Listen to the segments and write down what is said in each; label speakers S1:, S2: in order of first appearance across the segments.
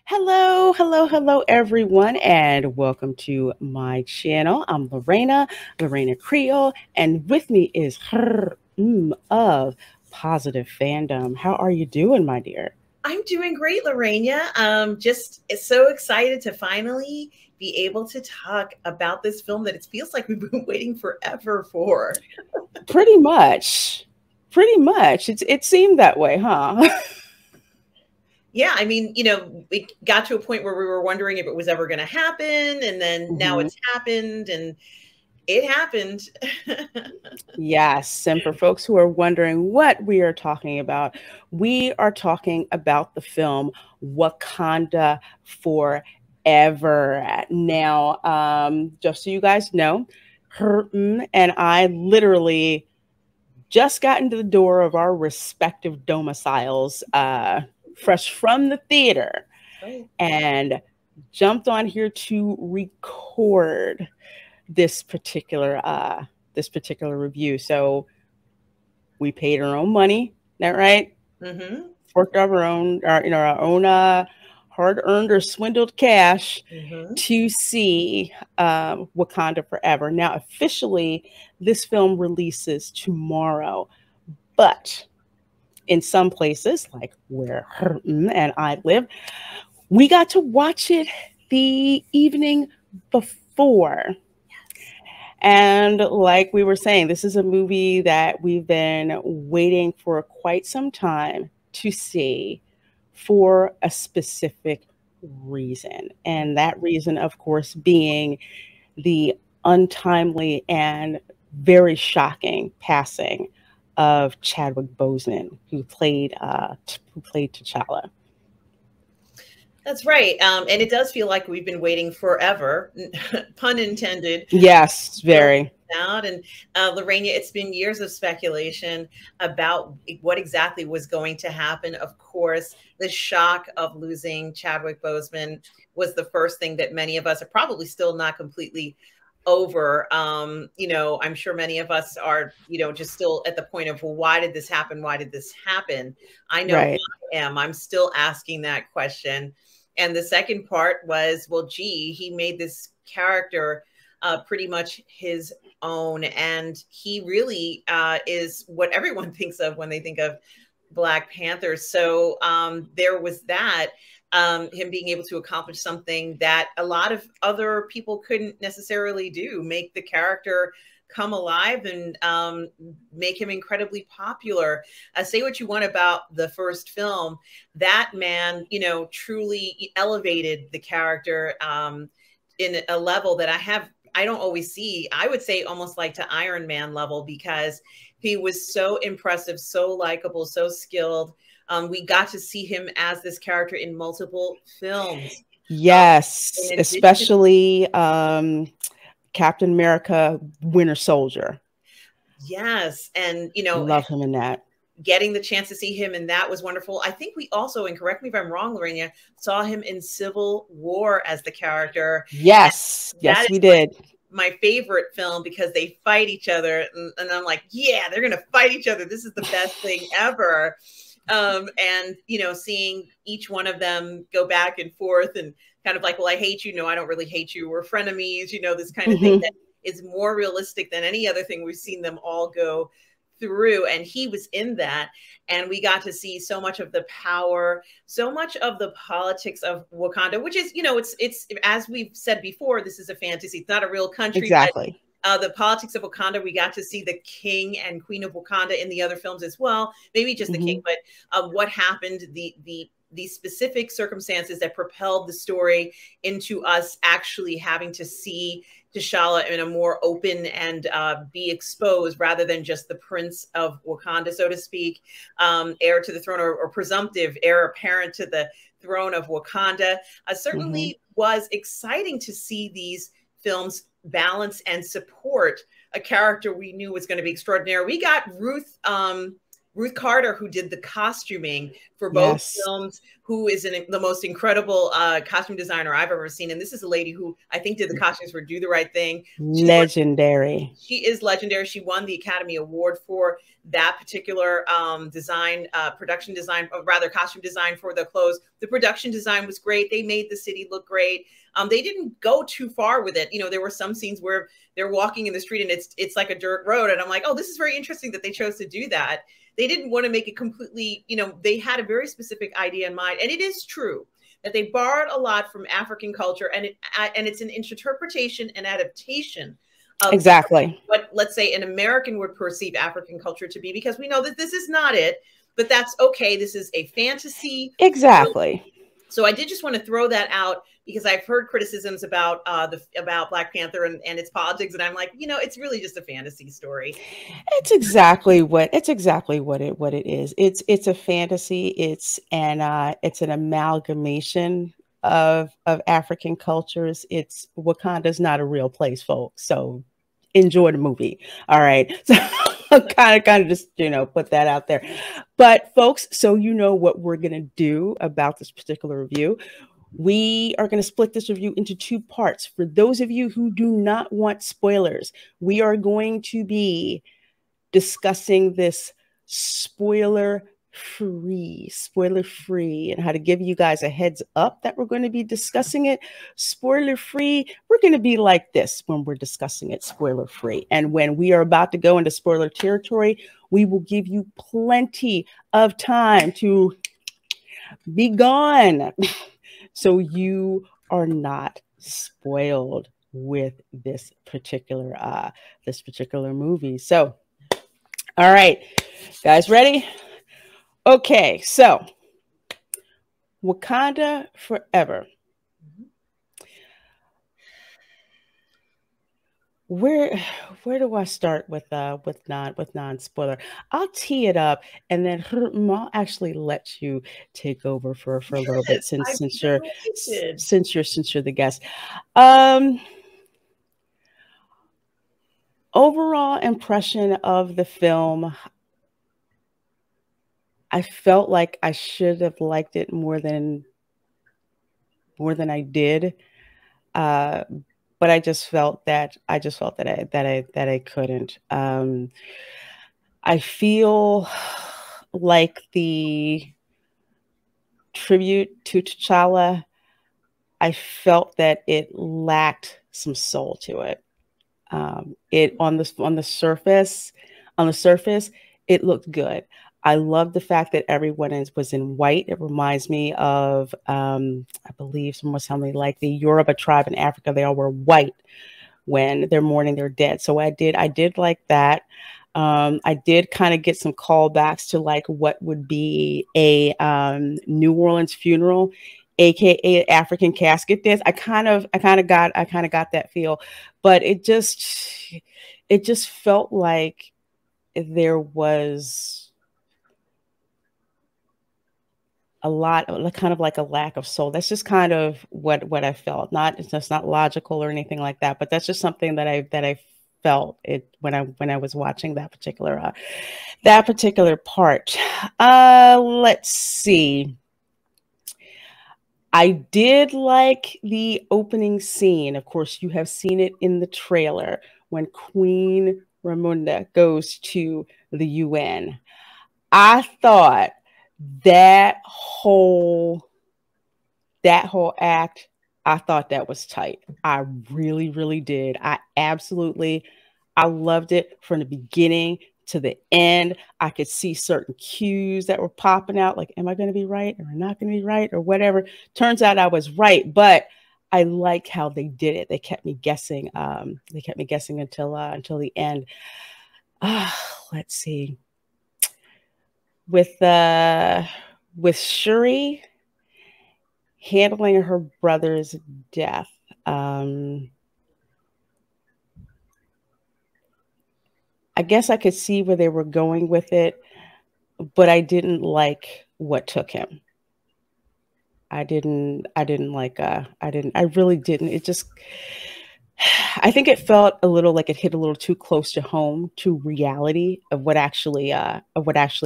S1: Hello, hello, hello, everyone, and welcome to my channel. I'm Lorena Creole, and with me is her of positive fandom. How are you doing, my dear?
S2: I'm doing great, Lorena. Just so excited to finally be able to talk about this film that it feels like we've been waiting forever for.
S1: Pretty much, pretty much. It seemed that way, huh?
S2: Yeah, I mean, we got to a point where we were wondering if it was ever going to happen, and then now
S1: hmm
S2: it's happened, and it happened.
S1: Yes, and for folks who are wondering what we are talking about, we are talking about the film Wakanda Forever. Now, just so you guys know, and I literally just got into the door of our respective domiciles, fresh from the theater,
S2: Right.
S1: and jumped on here to record this particular review. So we paid our own money, that right?
S2: Mm-hmm.
S1: Forked out our own hard-earned or swindled cash
S2: Mm-hmm.
S1: to see Wakanda Forever. Now, officially, this film releases tomorrow, but in some places, like where and I live, we got to watch it the evening before. And like we were saying, this is a movie that we've been waiting for quite some time to see for a specific reason. And that reason, of course, being the untimely and very shocking passing of Chadwick Boseman, who played T'Challa.
S2: That's right. And it does feel like we've been waiting forever, pun intended,
S1: Yes,
S2: film
S1: very.
S2: out. And Lorena, it's been years of speculation about what exactly was going to happen. Of course, the shock of losing Chadwick Boseman was the first thing that many of us are probably still not completely over. I'm sure many of us are, just still at the point of, well, why did this happen? Why did this happen? I know
S1: Right.
S2: I am. I'm still asking that question. And the second part was, well, gee, he made this character pretty much his own. And he really is what everyone thinks of when they think of Black Panther. So there was that, him being able to accomplish something that a lot of other people couldn't necessarily do, make the character come alive and make him incredibly popular. Say what you want about the first film, that man, truly elevated the character in a level that I don't always see. I would say almost like to Iron Man level, because he was so impressive, so likable, so skilled. We got to see him as this character in multiple films.
S1: Yes,
S2: In addition,
S1: especially Captain America Winter Soldier.
S2: yes, and
S1: Love him in that.
S2: getting the chance to see him, and that was wonderful. I think we also, and correct me if I'm wrong, Lorena, saw him in Civil War as the character. And
S1: Yes,
S2: that
S1: yes, we
S2: is
S1: did.
S2: my favorite film, because they fight each other, and I'm like, yeah, they're gonna fight each other. This is the best thing ever. And seeing each one of them go back and forth, and kind of like, well, I hate you, no, I don't really hate you, we're frenemies, this kind of thing
S1: hmm
S2: that is more realistic than any other thing we've seen them all go through. And he was in that, and we got to see so much of the power, so much of the politics of Wakanda, which is, it's as we've said before, this is a fantasy, it's not a real country, but
S1: Exactly.
S2: the politics of Wakanda, we got to see the king and queen of Wakanda in the other films as well. Maybe just the king,
S1: hmm
S2: but what happened, the specific circumstances that propelled the story into us actually having to see T'Challa in a more open and be exposed, rather than just the prince of Wakanda, so to speak, heir to the throne, or presumptive heir apparent to the throne of Wakanda.
S1: hmm
S2: Certainly was exciting to see these films balance and support a character we knew was going to be extraordinary. We got Ruth Ruth Carter, who did the costuming for both
S1: Yes.
S2: films, who is the most incredible costume designer I've ever seen. And this is a lady who I think did the costumes for Do the Right Thing.
S1: Legendary.
S2: She is legendary. She won the Academy Award for that particular design, production design, or rather costume design for the clothes. The production design was great. They made the city look great. They didn't go too far with it. You know, there were some scenes where they're walking in the street and it's like a dirt road. And I'm like, oh, this is very interesting that they chose to do that. They didn't want to make it completely, you know, they had a very specific idea in mind. And it is true that they borrowed a lot from African culture, and it's an interpretation and adaptation of
S1: Exactly.
S2: what, let's say, an American would perceive African culture to be, because we know that this is not it, but that's okay. This is a fantasy.
S1: Exactly.
S2: So I did just want to throw that out, because I've heard criticisms about about Black Panther and its politics, and I'm like, you know, it's really just a fantasy story.
S1: It's exactly what it is. It's a fantasy. It's an amalgamation of African cultures. It's Wakanda's not a real place, folks. So enjoy the movie. All right. So kind of just, you know, put that out there. But folks, so you know what we're gonna do about this particular review. We are going to split this review into two parts. For those of you who do not want spoilers, we are going to be discussing this spoiler free, and how to give you guys a heads up that we're going to be discussing it spoiler free. We're going to be like this when we're discussing it spoiler free. And when we are about to go into spoiler territory, we will give you plenty of time to be gone. So you are not spoiled with this particular movie. So, all right, guys, ready? Okay, so Wakanda Forever. Where do I start with non spoiler? I'll tee it up, and then I'll actually let you take over for a little bit,
S2: I'd be delighted.
S1: since you're the guest. Overall impression of the film, I felt like I should have liked it more than I did. But I just felt that I couldn't. I feel like the tribute to T'Challa, I felt that it lacked some soul to it. It on the surface, it looked good. I love the fact that everyone was in white. It reminds me of, I believe someone was telling me, like the Yoruba tribe in Africa, they all wear white when they're mourning their dead. So I did like that. I did kind of get some callbacks to like what would be a New Orleans funeral, aka African casket dance. I kind of got that feel, but it just felt like there was a lot, kind of like a lack of soul. That's just kind of what I felt. It's not logical or anything like that, but that's just something that I felt it when I was watching that particular part. Let's see. I did like the opening scene. Of course, you have seen it in the trailer when Queen Ramonda goes to the UN. I thought that whole act, I thought that was tight. I really, really did. I loved it from the beginning to the end. I could see certain cues that were popping out, like, am I going to be right or not going to be right or whatever? Turns out I was right, but I like how they did it. They kept me guessing. Until the end. Let's see. With Shuri handling her brother's death, I guess I could see where they were going with it, but I didn't like what took him. I really didn't. I think it felt a little like it hit a little too close to home to reality of what actually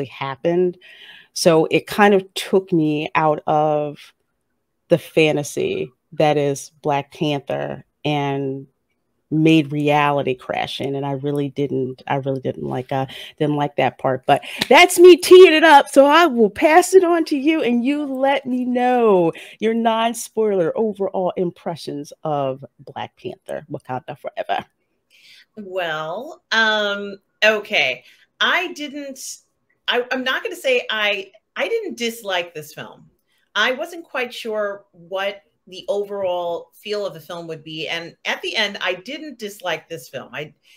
S1: happened. So it kind of took me out of the fantasy that is Black Panther and made reality crash in, and I really didn't like that part. But that's me teeing it up, so I will pass it on to you, and you let me know your non-spoiler overall impressions of Black Panther Wakanda Forever.
S2: Well, okay. I didn't, I'm not going to say I didn't dislike this film. I wasn't quite sure what the overall feel of the film would be. And at the end, I didn't dislike this film.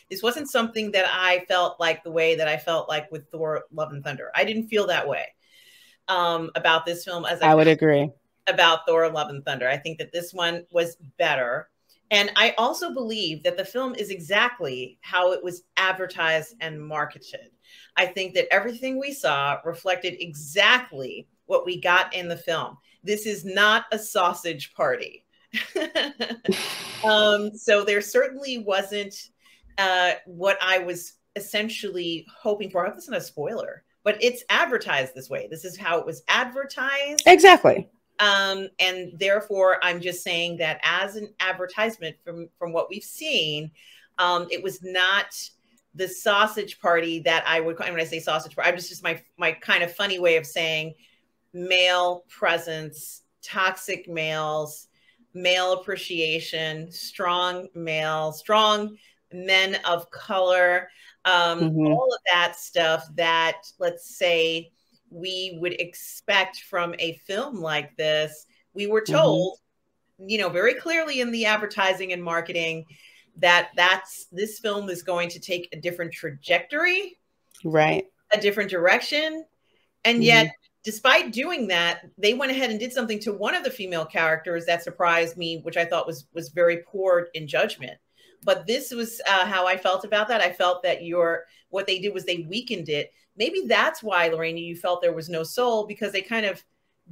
S2: This wasn't something that I felt like the way that I felt like with Thor, Love and Thunder. I didn't feel that way about this film as I
S1: I would
S2: felt
S1: agree.
S2: about Thor, Love and Thunder. I think that this one was better. And I also believe that the film is exactly how it was advertised and marketed. I think that everything we saw reflected exactly what we got in the film. This is not a sausage party. So there certainly wasn't what I was essentially hoping for. I hope that's not a spoiler, but it's advertised this way. This is how it was advertised.
S1: Exactly.
S2: And therefore, I'm just saying that as an advertisement from what we've seen, it was not the sausage party that I would, when I say sausage party, I'm just my kind of funny way of saying male presence, toxic males, male appreciation, strong males, strong men of color, all of that stuff that, let's say, we would expect from a film like this. We were told, you know, very clearly in the advertising and marketing that this film is going to take a different trajectory,
S1: Right.
S2: a different direction. And yet, despite doing that, they went ahead and did something to one of the female characters that surprised me, which I thought was very poor in judgment. But this was how I felt about that. I felt that what they did was they weakened it. Maybe that's why, Lorraine, you felt there was no soul, because they kind of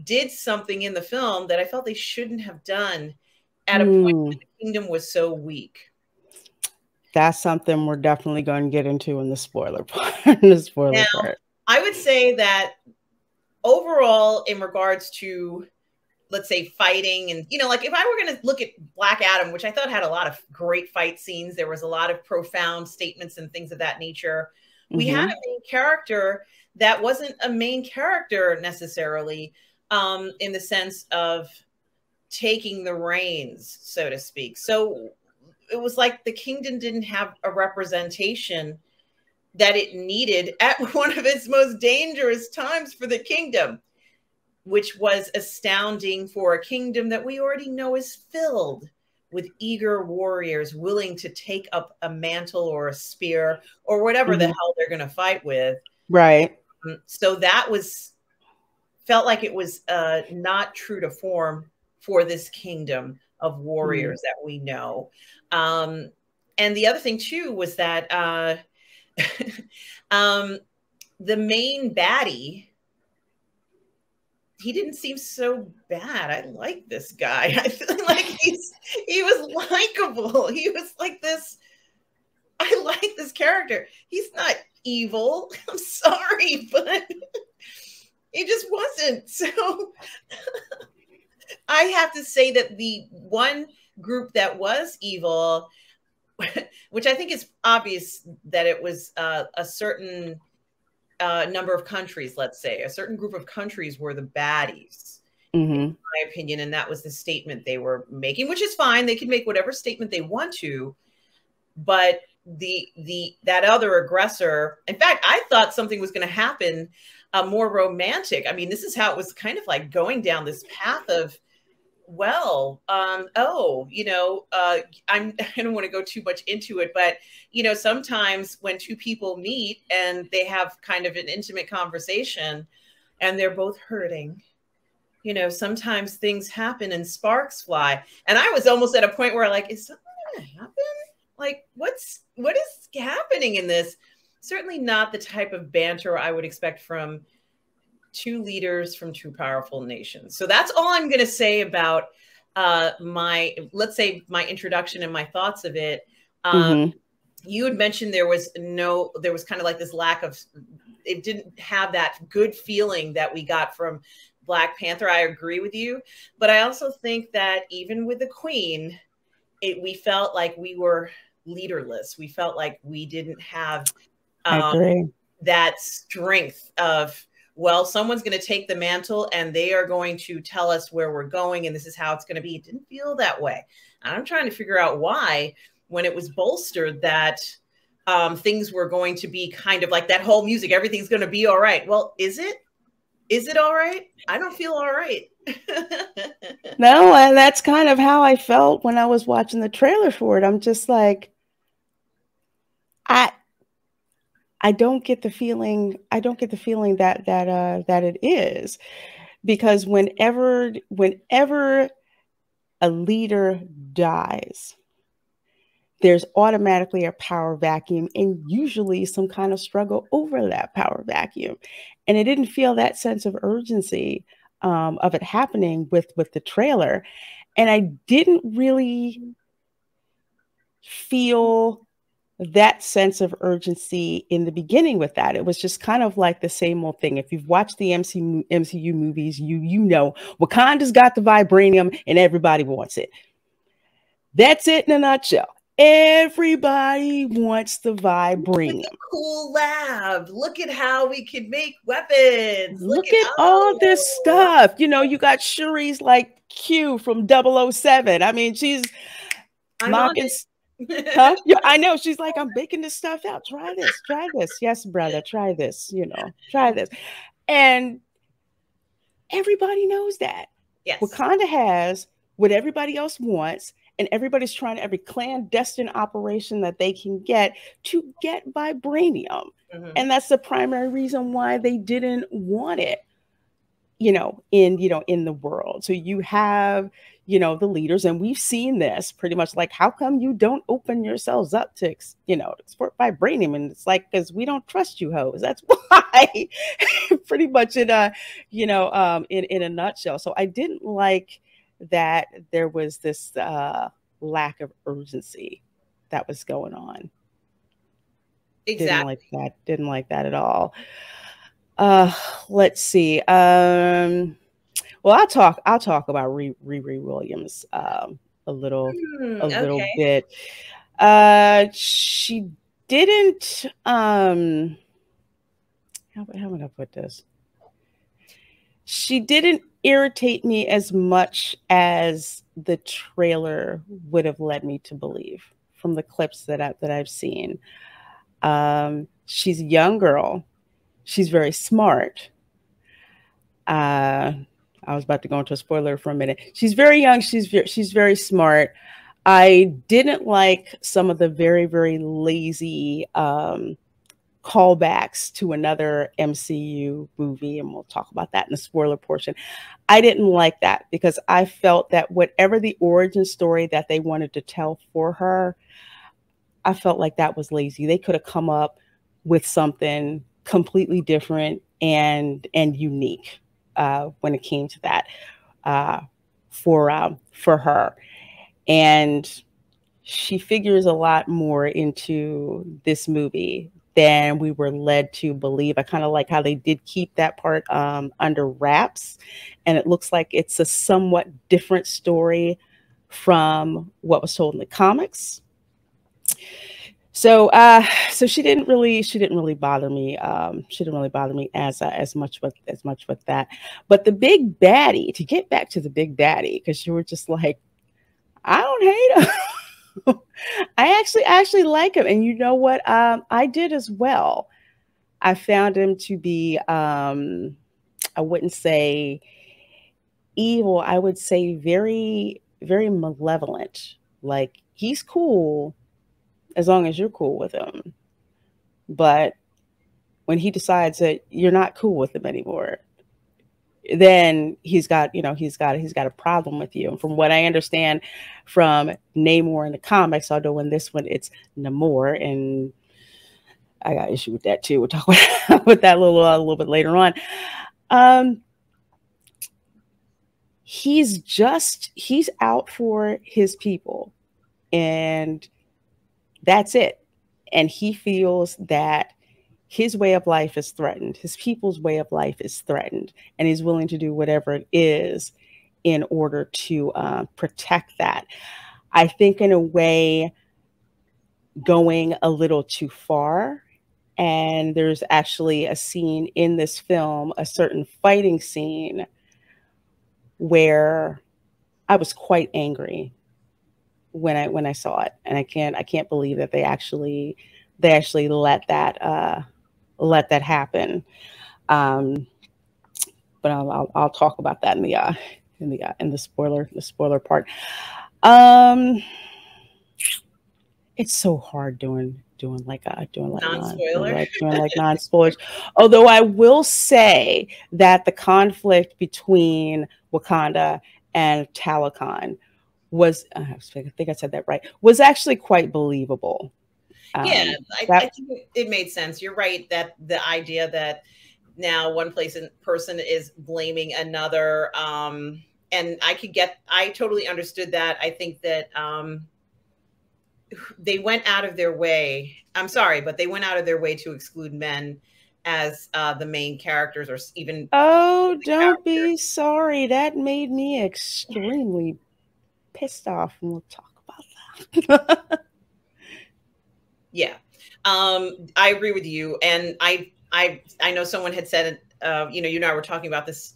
S2: did something in the film that I felt they shouldn't have done at a point when the kingdom was so weak.
S1: That's something we're definitely going to get into in the spoiler part. Now,
S2: I would say that overall, in regards to, let's say, fighting, and, you know, like if I were going to look at Black Adam, which I thought had a lot of great fight scenes, there was a lot of profound statements and things of that nature. We had a main character that wasn't a main character necessarily, in the sense of taking the reins, so to speak. So it was like the kingdom didn't have a representation that it needed at one of its most dangerous times for the kingdom, which was astounding for a kingdom that we already know is filled with eager warriors willing to take up a mantle or a spear or whatever the hell they're going to fight with.
S1: Right.
S2: So that felt like it was not true to form for this kingdom of warriors that we know. And the other thing too was that the main baddie, he didn't seem so bad. I like this guy. I feel like he was likable. He was like this. I like this character. He's not evil. I'm sorry, but he just wasn't. So I have to say that the one group that was evil, which I think is obvious that it was a certain number of countries, let's say, a certain group of countries were the baddies, in my opinion. And that was the statement they were making, which is fine. They can make whatever statement they want to. But that other aggressor, in fact, I thought something was going to happen more romantic. I mean, this is how it was kind of like going down this path of, well, I don't want to go too much into it, but, you know, sometimes when two people meet and they have kind of an intimate conversation and they're both hurting, you know, sometimes things happen and sparks fly. And I was almost at a point where, like, is something going to happen? Like, what is happening in this? Certainly not the type of banter I would expect from two leaders from two powerful nations. So that's all I'm going to say about my, let's say, my introduction and my thoughts of it,
S1: Mm-hmm.
S2: you had mentioned there was kind of like this lack of, it didn't have that good feeling that we got from Black Panther. I agree with you, but I also think that even with the Queen, we felt like we were leaderless. We felt like we didn't have
S1: I agree.
S2: that strength of, well, someone's going to take the mantle and they are going to tell us where we're going and this is how it's going to be. It didn't feel that way. And I'm trying to figure out why, when it was bolstered that things were going to be kind of like that whole music, everything's going to be all right. Well, is it? Is it all right? I don't feel all right.
S1: No, and that's kind of how I felt when I was watching the trailer for it. I'm just like, I don't get the feeling. I don't get the feeling that it is, because whenever a leader dies, there's automatically a power vacuum and usually some kind of struggle over that power vacuum. And it didn't feel that sense of urgency of it happening with the trailer. And I didn't really feel that sense of urgency in the beginning with that. It was just kind of like the same old thing. If you've watched the MCU movies, you know Wakanda's got the vibranium and everybody wants it. That's it in a nutshell. Everybody wants the vibranium.
S2: Cool lab. Look at how we can make weapons.
S1: Look at all this stuff. You know, you got Shuri's like Q from 007. I mean, she's knocking. Huh? Yeah, I know. She's like, I'm baking this stuff out. Try this. Try this. Yes, brother. Try this. You know, try this. And everybody knows that.
S2: Yes.
S1: Wakanda has what everybody else wants, and everybody's trying every clandestine operation that they can get to get vibranium. Mm-hmm. And that's the primary reason why they didn't want it, in the world. So you have, the leaders, and we've seen this pretty much, like, how come you don't open yourselves up to, export vibranium? And it's like, because we don't trust you hoes. That's why, pretty much in a nutshell. So I didn't like that there was this lack of urgency that was going on.
S2: Exactly.
S1: Didn't like that at all. Let's see. Well, I'll talk about Riri Williams a little bit. She didn't how am I gonna put this? She didn't irritate me as much as the trailer would have led me to believe from the clips that I've seen. She's a young girl. She's very smart. I was about to go into a spoiler for a minute. She's very young. She's very smart. I didn't like some of the very, very lazy callbacks to another MCU movie, and we'll talk about that in the spoiler portion. I didn't like that because I felt that whatever the origin story that they wanted to tell for her, I felt like that was lazy. They could have come up with something completely different and unique when it came to that for her. And she figures a lot more into this movie than we were led to believe. I kind of like how they did keep that part under wraps, and it looks like it's a somewhat different story from what was told in the comics. So she didn't really bother me. She didn't really bother me as much with that. But the big baddie, to get back to the big baddie, because you were just like, I don't hate him. I actually like him, and you know what? I did as well. I found him to be, I wouldn't say evil. I would say very, very malevolent. Like, he's cool as long as you're cool with him, but when he decides that you're not cool with him anymore, then he's got a problem with you. And from what I understand from Namor in the comics, although in this one it's Namor, and I got issue with that too. We'll talk about that a little bit later on. he's out for his people, and that's it. And he feels that his way of life is threatened, his people's way of life is threatened, and he's willing to do whatever it is in order to protect that. I think, in a way, going a little too far. And there's actually a scene in this film, a certain fighting scene, where I was quite angry when I saw it, and I can't believe that they actually let that happen. Um, but I'll talk about that in the spoiler part. Um, it's so hard
S2: Non-spoiler.
S1: doing like non-spoilers. Although I will say that the conflict between Wakanda and Talokan was, I think I said that right, was actually quite believable.
S2: Yeah, I
S1: That
S2: think it made sense. You're right that the idea that now one person is blaming another, and I totally understood that. I think that they went out of their way. I'm sorry, but they went out of their way to exclude men as the main characters, or even
S1: Oh,
S2: the
S1: don't be
S2: characters.
S1: sorry. That made me extremely pissed off, and we'll talk about that.
S2: Yeah, I agree with you, and I know someone had said, you and I were talking about this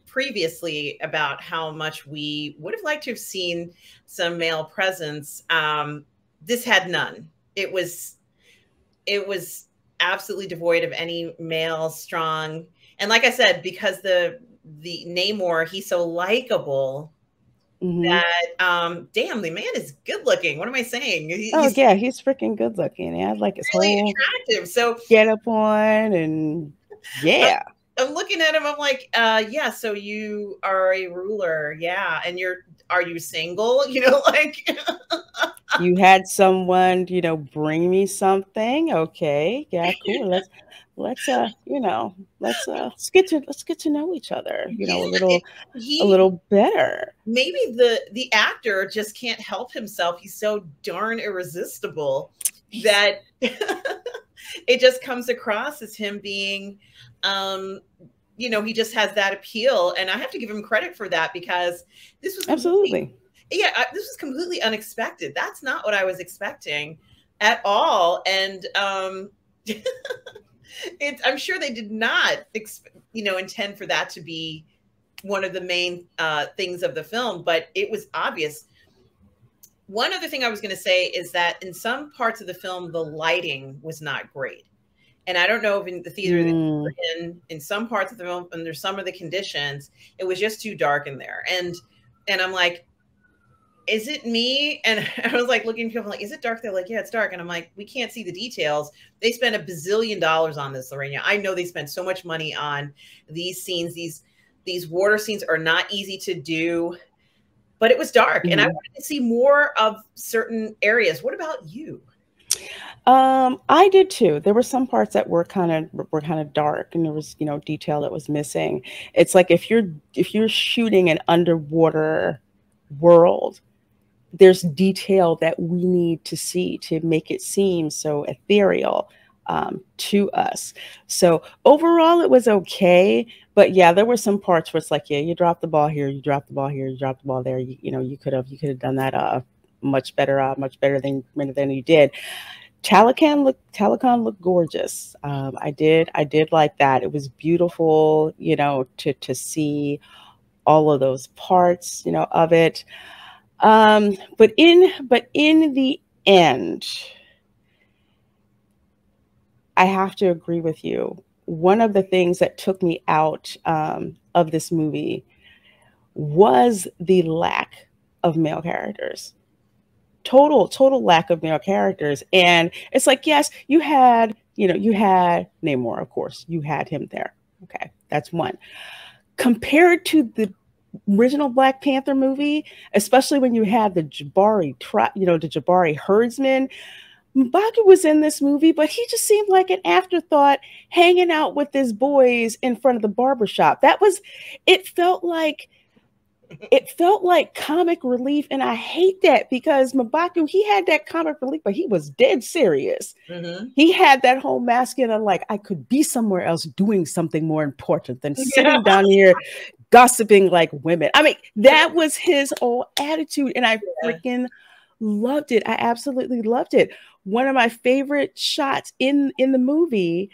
S2: previously about how much we would have liked to have seen some male presence. This had none. It was absolutely devoid of any male strong. And like I said, because the Namor, he's so likable
S1: Hmm.
S2: that damn, the man is good looking. What am I saying?
S1: Oh
S2: He's
S1: yeah, he's freaking good looking. He had like his
S2: really
S1: whole
S2: attractive. So
S1: get up on, and
S2: I'm,
S1: yeah.
S2: I'm looking at him. I'm like, yeah. So you are a ruler, yeah, and are you single? Like
S1: You had someone, bring me something. Okay, yeah, cool. Let's get to know each other,
S2: yeah,
S1: a
S2: he
S1: little better.
S2: maybe the actor just can't help himself. He's so darn irresistible
S1: He's
S2: that it just comes across as him being, um, he just has that appeal, and I have to give him credit for that because this was completely,
S1: absolutely.
S2: yeah, this was completely unexpected. That's not what I was expecting at all, and I'm sure they did not, intend for that to be one of the main things of the film, but it was obvious. One other thing I was going to say is that in some parts of the film, the lighting was not great. And I don't know if in the theater that you
S1: Mm,
S2: were in some parts of the film, under some of the conditions, it was just too dark in there. And I'm like, is it me? And I was like looking at people like, is it dark? They're like, yeah, it's dark. And I'm like, we can't see the details. They spent a bazillion dollars on this, Lorena. I know they spent so much money on these scenes. These water scenes are not easy to do, but it was dark, and I
S1: mhm.
S2: wanted to see more of certain areas. What about you?
S1: I did too. There were some parts that were kind of dark, and there was, detail that was missing. It's like if you're shooting an underwater world, there's detail that we need to see to make it seem so ethereal to us. So overall, it was okay. But yeah, there were some parts where it's like, yeah, you dropped the ball here, you dropped the ball here, you dropped the ball there. You could have done that much better than you did. Talokan looked gorgeous. I did like that. It was beautiful, to see all of those parts, of it. But in the end, I have to agree with you. One of the things that took me out of this movie was the lack of male characters. Total lack of male characters. And it's like, yes, you had Namor, of course, you had him there. Okay, that's one. Compared to the original Black Panther movie, especially when you had the Jabari herdsmen. M'Baku was in this movie, but he just seemed like an afterthought, hanging out with his boys in front of the barbershop. It felt like it felt like comic relief, and I hate that because M'Baku, he had that comic relief, but he was dead serious.
S2: Mm-hmm.
S1: He had that whole masculine, like, I could be somewhere else doing something more important than
S2: Yeah.
S1: sitting down here gossiping like women. I mean, that was his whole attitude, and I
S2: Yeah.
S1: freaking loved it. I absolutely loved it. One of my favorite shots in the movie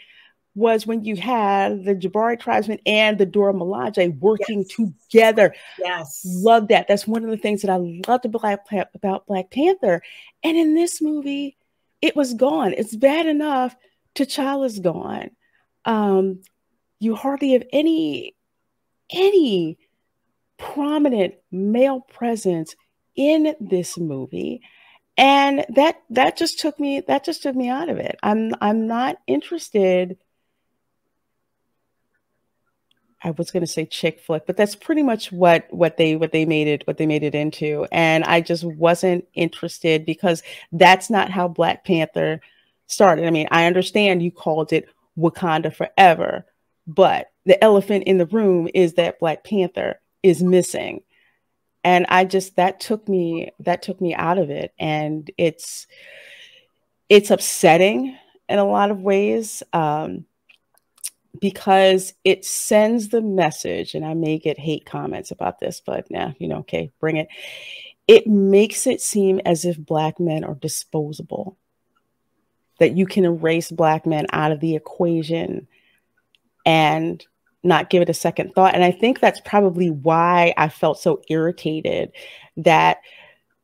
S1: was when you had the Jabari tribesmen and the Dora Milaje working
S2: Yes.
S1: together.
S2: Yes.
S1: Love that. That's one of the things that I loved about Black Panther. And in this movie, it was gone. It's bad enough T'Challa's gone. Um, you hardly have any prominent male presence in this movie, and that just took me out of it. I'm not interested. I was going to say chick flick, but that's pretty much what they made it into, and I just wasn't interested because that's not how Black Panther started. I mean, I understand you called it Wakanda Forever, but the elephant in the room is that Black Panther is missing, and I just that took me out of it, and it's upsetting in a lot of ways. Because it sends the message, and I may get hate comments about this, but yeah, okay, bring it. It makes it seem as if Black men are disposable, that you can erase Black men out of the equation and not give it a second thought. And I think that's probably why I felt so irritated that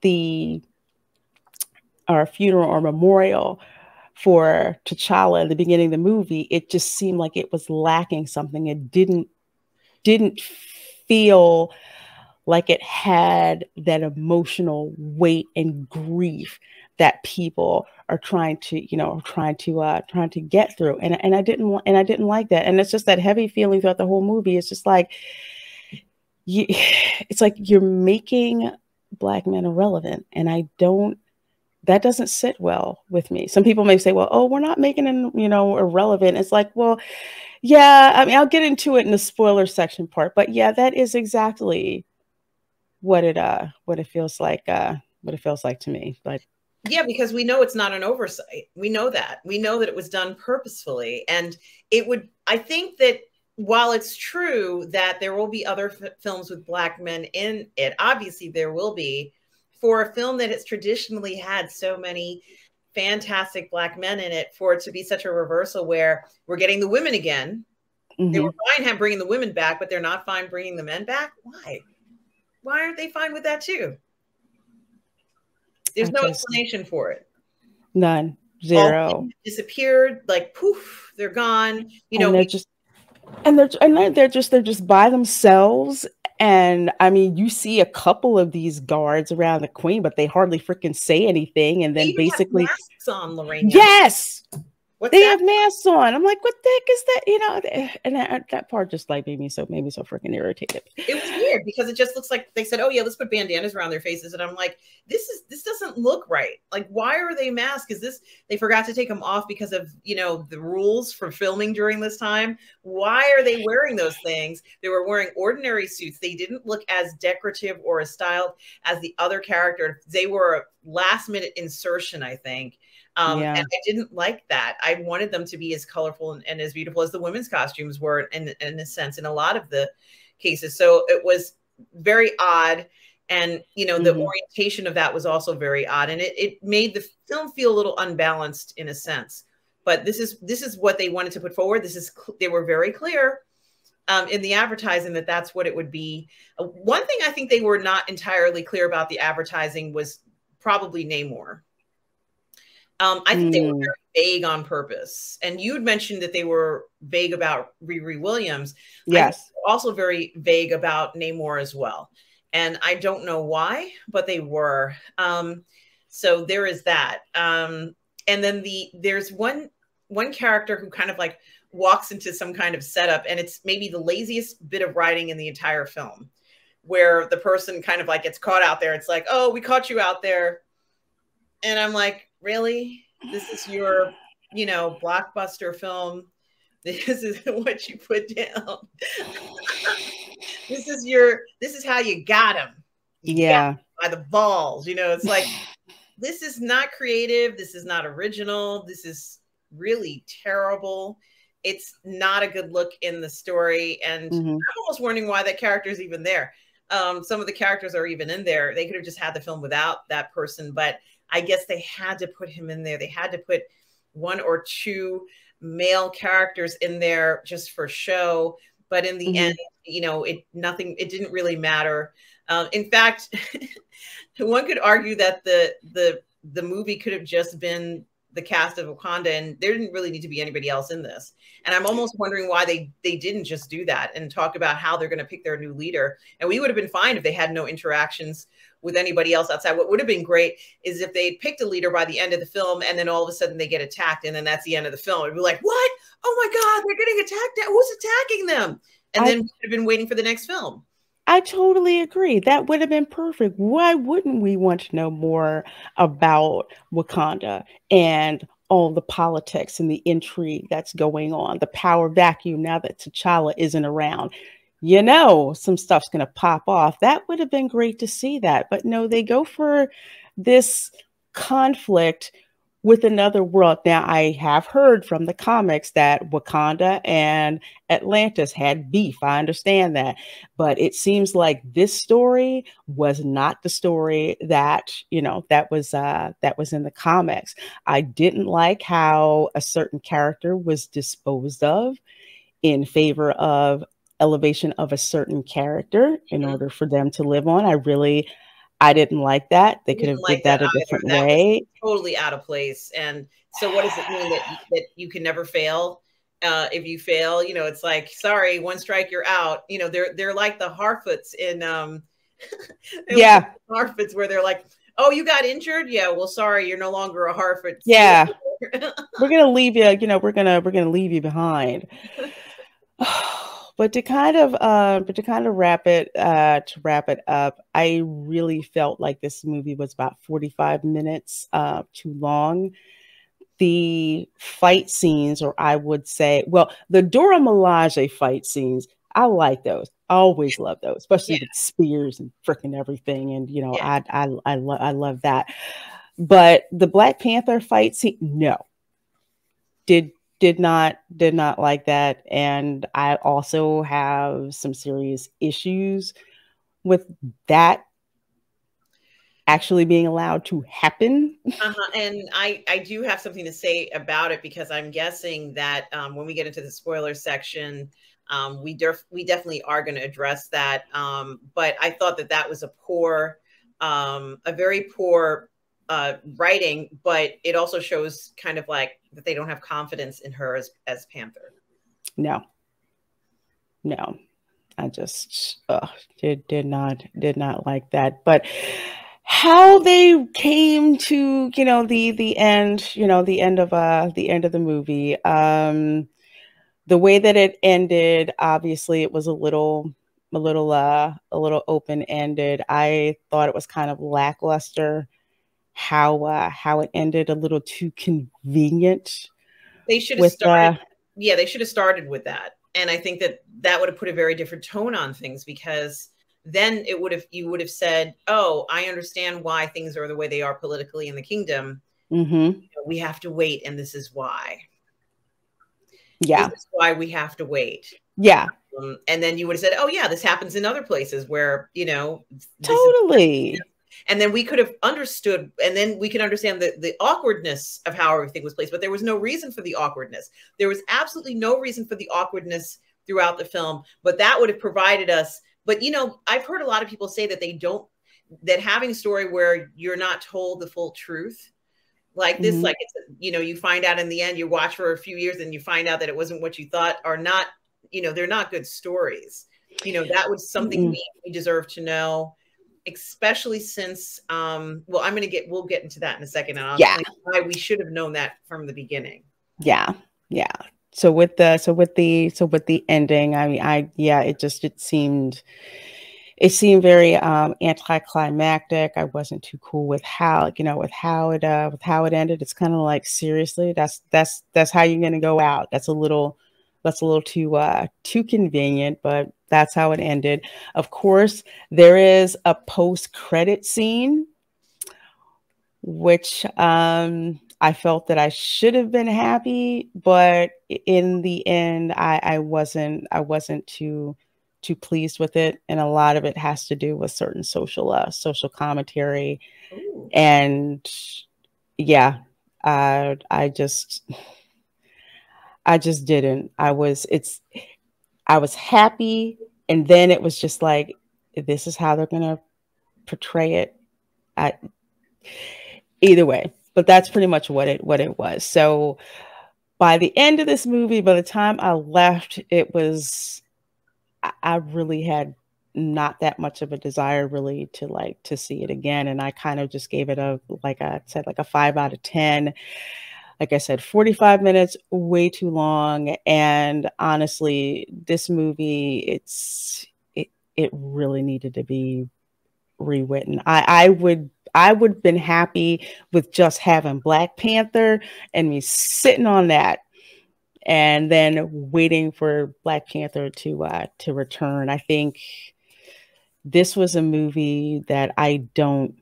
S1: the our funeral or memorial for T'Challa in the beginning of the movie, it just seemed like it was lacking something. It didn't feel like it had that emotional weight and grief that people are trying to get through. And I didn't like that. And it's just that heavy feeling throughout the whole movie. It's just like it's like you're making Black men irrelevant, and that doesn't sit well with me. Some people may say, well, oh, we're not making them, irrelevant. It's like, well, yeah, I mean, I'll get into it in the spoiler section part, but yeah, that is exactly what it feels like, to me. But
S2: Yeah, because we know it's not an oversight. We know that. We know that it was done purposefully. And I think that while it's true that there will be other films with Black men in it, obviously there will be, for a film that has traditionally had so many fantastic Black men in it, for it to be such a reversal where we're getting the women again. They were fine bringing the women back, but they're not fine bringing the men back. Why? Why aren't they fine with that too? There's no explanation for it.
S1: None.
S2: All
S1: Zero.
S2: disappeared, like poof, they're gone.
S1: And they're just by themselves. And I mean, you see a couple of these guards around the queen, but they hardly freaking say anything. And then basically
S2: masks on, Lorraine.
S1: Yes. They have masks on. I'm like, what the heck is that? And that part just like made me so freaking irritated.
S2: It was weird because it just looks like they said, oh yeah, let's put bandanas around their faces. And I'm like, this doesn't look right. Like, why are they masked? Is this, they forgot to take them off because of, the rules for filming during this time? Why are they wearing those things? They were wearing ordinary suits. They didn't look as decorative or as styled as the other characters. They were a last minute insertion, I think. And I didn't like that. I wanted them to be as colorful and as beautiful as the women's costumes were in a sense, in a lot of the cases. So it was very odd. And, the orientation of that was also very odd. And it made the film feel a little unbalanced in a sense. But this is what they wanted to put forward. They were very clear in the advertising that that's what it would be. One thing I think they were not entirely clear about the advertising was probably Namor. I think they were very vague on purpose. And you had mentioned that they were vague about Riri Williams.
S1: Yes.
S2: Also very vague about Namor as well. And I don't know why, but they were. So there is that. And then there's one character who kind of like walks into some kind of setup, and it's maybe the laziest bit of writing in the entire film, where the person kind of like gets caught out there. It's like, oh, we caught you out there. And I'm like, really? This is your, blockbuster film? This is what you put down? this is how you got him. You got
S1: Yeah.
S2: him by the balls. It's like, this is not creative. This is not original. This is really terrible. It's not a good look in the story. And
S1: Mm-hmm.
S2: I'm almost wondering why that character is even there. Some of the characters are even in there. They could have just had the film without that person, but I guess they had to put him in there. They had to put one or two male characters in there just for show. But in the end, it didn't really matter. In fact, one could argue that the movie could have just been the cast of Wakanda, and there didn't really need to be anybody else in this. And I'm almost wondering why they didn't just do that and talk about how they're going to pick their new leader. And we would have been fine if they had no interactions with anybody else outside. What would have been great is if they picked a leader by the end of the film, and then all of a sudden they get attacked, and then that's the end of the film. It'd be like, what? Oh my God, they're getting attacked. Who's attacking them? And then we would have been waiting for the next film.
S1: I totally agree. That would have been perfect. Why wouldn't we want to know more about Wakanda and all the politics and the intrigue that's going on, the power vacuum now that T'Challa isn't around? Some stuff's going to pop off. That would have been great to see that. But no, they go for this conflict with another world. Now, I have heard from the comics that Wakanda and Atlantis had beef. I understand that. But it seems like this story was not the story that was in the comics. I didn't like how a certain character was disposed of in favor of elevation of a certain character in order for them to live on. I didn't like that. They could have did that a different way.
S2: Totally out of place. And so what does it mean that you can never fail? If you fail, it's like, sorry, one strike, you're out. They're like the Harfoots in Harfoots, where they're like, oh, you got injured? Yeah, well, sorry, you're no longer a Harfoot.
S1: Yeah. We're gonna leave you, we're gonna leave you behind. But to kind of wrap it up, I really felt like this movie was about 45 minutes too long. The fight scenes, or I would say, well, the Dora Milaje fight scenes, I like those. I always love those, especially with spears and freaking everything. And I love that. But the Black Panther fight scene, no, did not like that. And I also have some serious issues with that actually being allowed to happen.
S2: And I do have something to say about it, because I'm guessing that when we get into the spoiler section, we definitely are going to address that. But I thought that was a very poor writing, but it also shows kind of like that they don't have confidence in her as Panther.
S1: No, I just did not like that. But how they came to the end, the end of the movie, the way that it ended, obviously it was a little open ended. I thought it was kind of lackluster how it ended, a little too convenient.
S2: They should have started. They should have started with that. And I think that would have put a very different tone on things, because then you would have said, oh, I understand why things are the way they are politically in the kingdom. We have to wait. And this is why.
S1: Yeah.
S2: This is why we have to wait.
S1: Yeah.
S2: And then you would have said, oh yeah, this happens in other places where,
S1: totally.
S2: And then we could have understood, and then we can understand the awkwardness of how everything was placed. But there was no reason for the awkwardness. There was absolutely no reason for the awkwardness throughout the film. But that would have provided us. But, I've heard a lot of people say that having a story where you're not told the full truth, like this, like, it's, you find out in the end, you watch for a few years and you find out that it wasn't what you thought, are not, they're not good stories. That was something we deserve to know. Especially since, we'll get into that in a second. And I'll explain why we should have known that from the beginning.
S1: Yeah. So with the ending, I mean, it seemed very anticlimactic. I wasn't too cool with how it ended. It's kind of like, seriously, that's how you're gonna go out. That's a little too convenient, but That's how it ended. Of course, there is a post-credit scene, which I felt that I should have been happy, but in the end, I wasn't too pleased with it, and a lot of it has to do with certain social commentary,
S2: Ooh.
S1: and yeah, I just didn't. I was happy, and then it was just like, this is how they're gonna portray it. I, Either way, but that's pretty much what it was. So by the end of this movie, by the time I left, it was I really had not that much of a desire really to see it again, and I kind of just gave it a, like I said, like a 5 out of 10. Like I said, 45 minutes, way too long. And honestly, this movie, it really needed to be rewritten. I would have been happy with just having Black Panther and me sitting on that and then waiting for Black Panther to return. I think this was a movie that I don't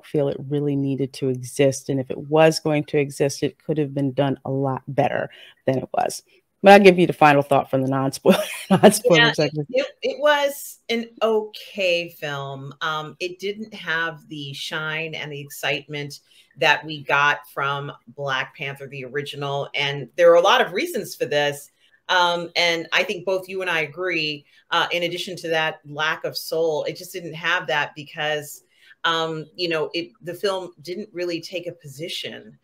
S1: feel it really needed to exist. And if it was going to exist, it could have been done a lot better than it was. But I'll give you the final thought from the non-spoiler
S2: Yeah,
S1: section.
S2: it was an okay film. It didn't have the shine and the excitement that we got from Black Panther, the original. And there are a lot of reasons for this. And I think both you and I agree. In addition to that lack of soul, it just didn't have that because, the film didn't really take a position.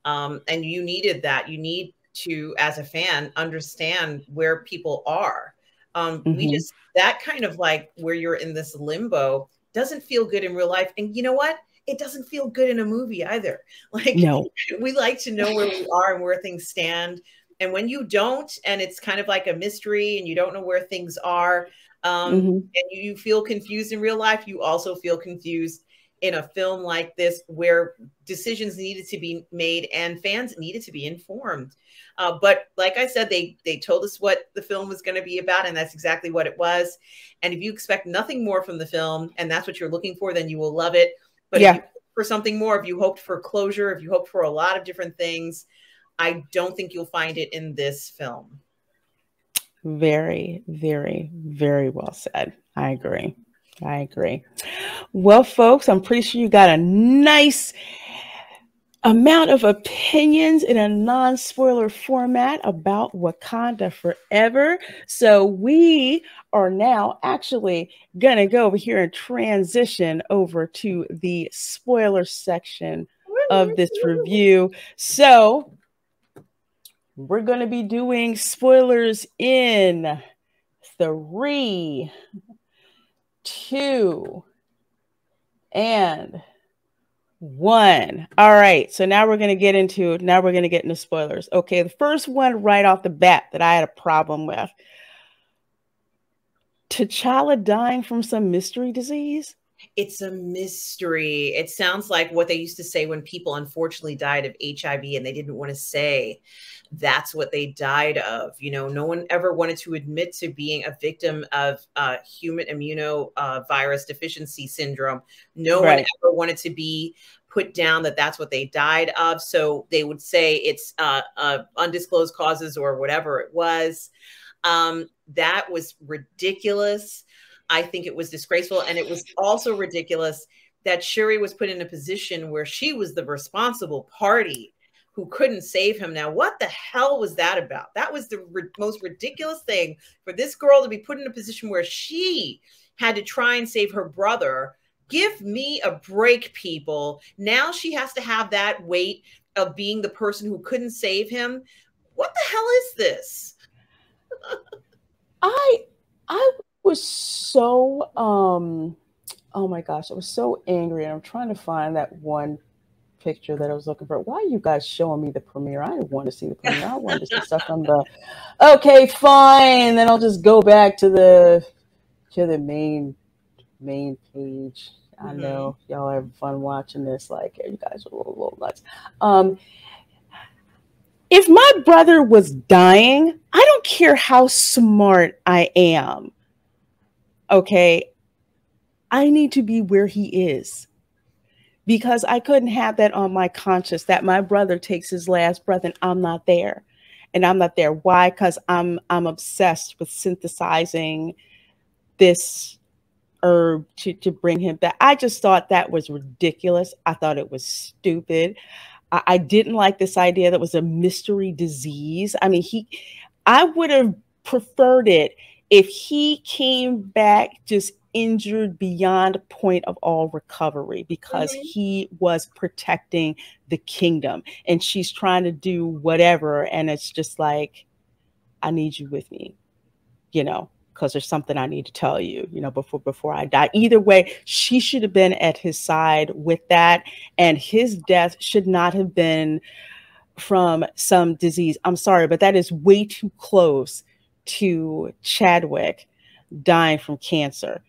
S2: And you needed that. You need to, as a fan, understand where people are. We
S1: Mm-hmm.
S2: just, that kind of like where you're in this limbo doesn't feel good in real life. And you know what? It doesn't feel good in a movie either. Like,
S1: No.
S2: we like to know where we are and where things stand. And when you don't, and it's kind of like a mystery and you don't know where things are,
S1: Mm-hmm.
S2: and you feel confused in real life, you also feel confused in a film like this where decisions needed to be made and fans needed to be informed. But like I said, they told us what the film was going to be about, and that's exactly what it was. And if you expect nothing more from the film, and that's what you're looking for, then you will love it. But if
S1: Yeah.
S2: you hope for something more, if you hoped for closure, if you hoped for a lot of different things, I don't think you'll find it in this film.
S1: Very, very, very well said. I agree. I agree. Well, folks, I'm pretty sure you got a nice amount of opinions in a non-spoiler format about Wakanda Forever. So we are now actually going to go over here and transition over to the spoiler section of this review. So we're going to be doing spoilers in 3, 2, and 1. All right. So now we're going to get into spoilers. Okay. The first one right off the bat that I had a problem with. T'Challa dying from some mystery disease.
S2: It's a mystery. It sounds like what they used to say when people unfortunately died of HIV and they didn't want to say that's what they died of. No one ever wanted to admit to being a victim of human immunovirus deficiency syndrome. No one
S1: Right.
S2: ever wanted to be put down that that's what they died of. So they would say it's undisclosed causes or whatever it was. That was ridiculous. I think it was disgraceful. And it was also ridiculous that Shuri was put in a position where she was the responsible party who couldn't save him. Now, what the hell was that about? That was the most ridiculous thing, for this girl to be put in a position where she had to try and save her brother. Give me a break, people. Now she has to have that weight of being the person who couldn't save him. What the hell is this?
S1: I was so oh my gosh, I was so angry, and I'm trying to find that one picture that I was looking for. Why are you guys showing me the premiere? I didn't want to see the premiere. I wanted to see stuff from the okay, fine. Then I'll just go back to the main page. I know y'all have fun watching this. Like, you guys are a little nuts. If my brother was dying, I don't care how smart I am. Okay, I need to be where he is, because I couldn't have that on my conscience that my brother takes his last breath and I'm not there. And I'm not there. Why? Because I'm obsessed with synthesizing this herb to bring him back. I just thought that was ridiculous. I thought it was stupid. I didn't like this idea that was a mystery disease. I mean, I would have preferred it if he came back just injured beyond point of all recovery, because
S2: Mhm.
S1: he was protecting the kingdom and she's trying to do whatever. And it's just like, I need you with me, you know, because there's something I need to tell you, you know, before I die. Either way, she should have been at his side with that, and his death should not have been from some disease. I'm sorry, but that is way too close to Chadwick dying from cancer.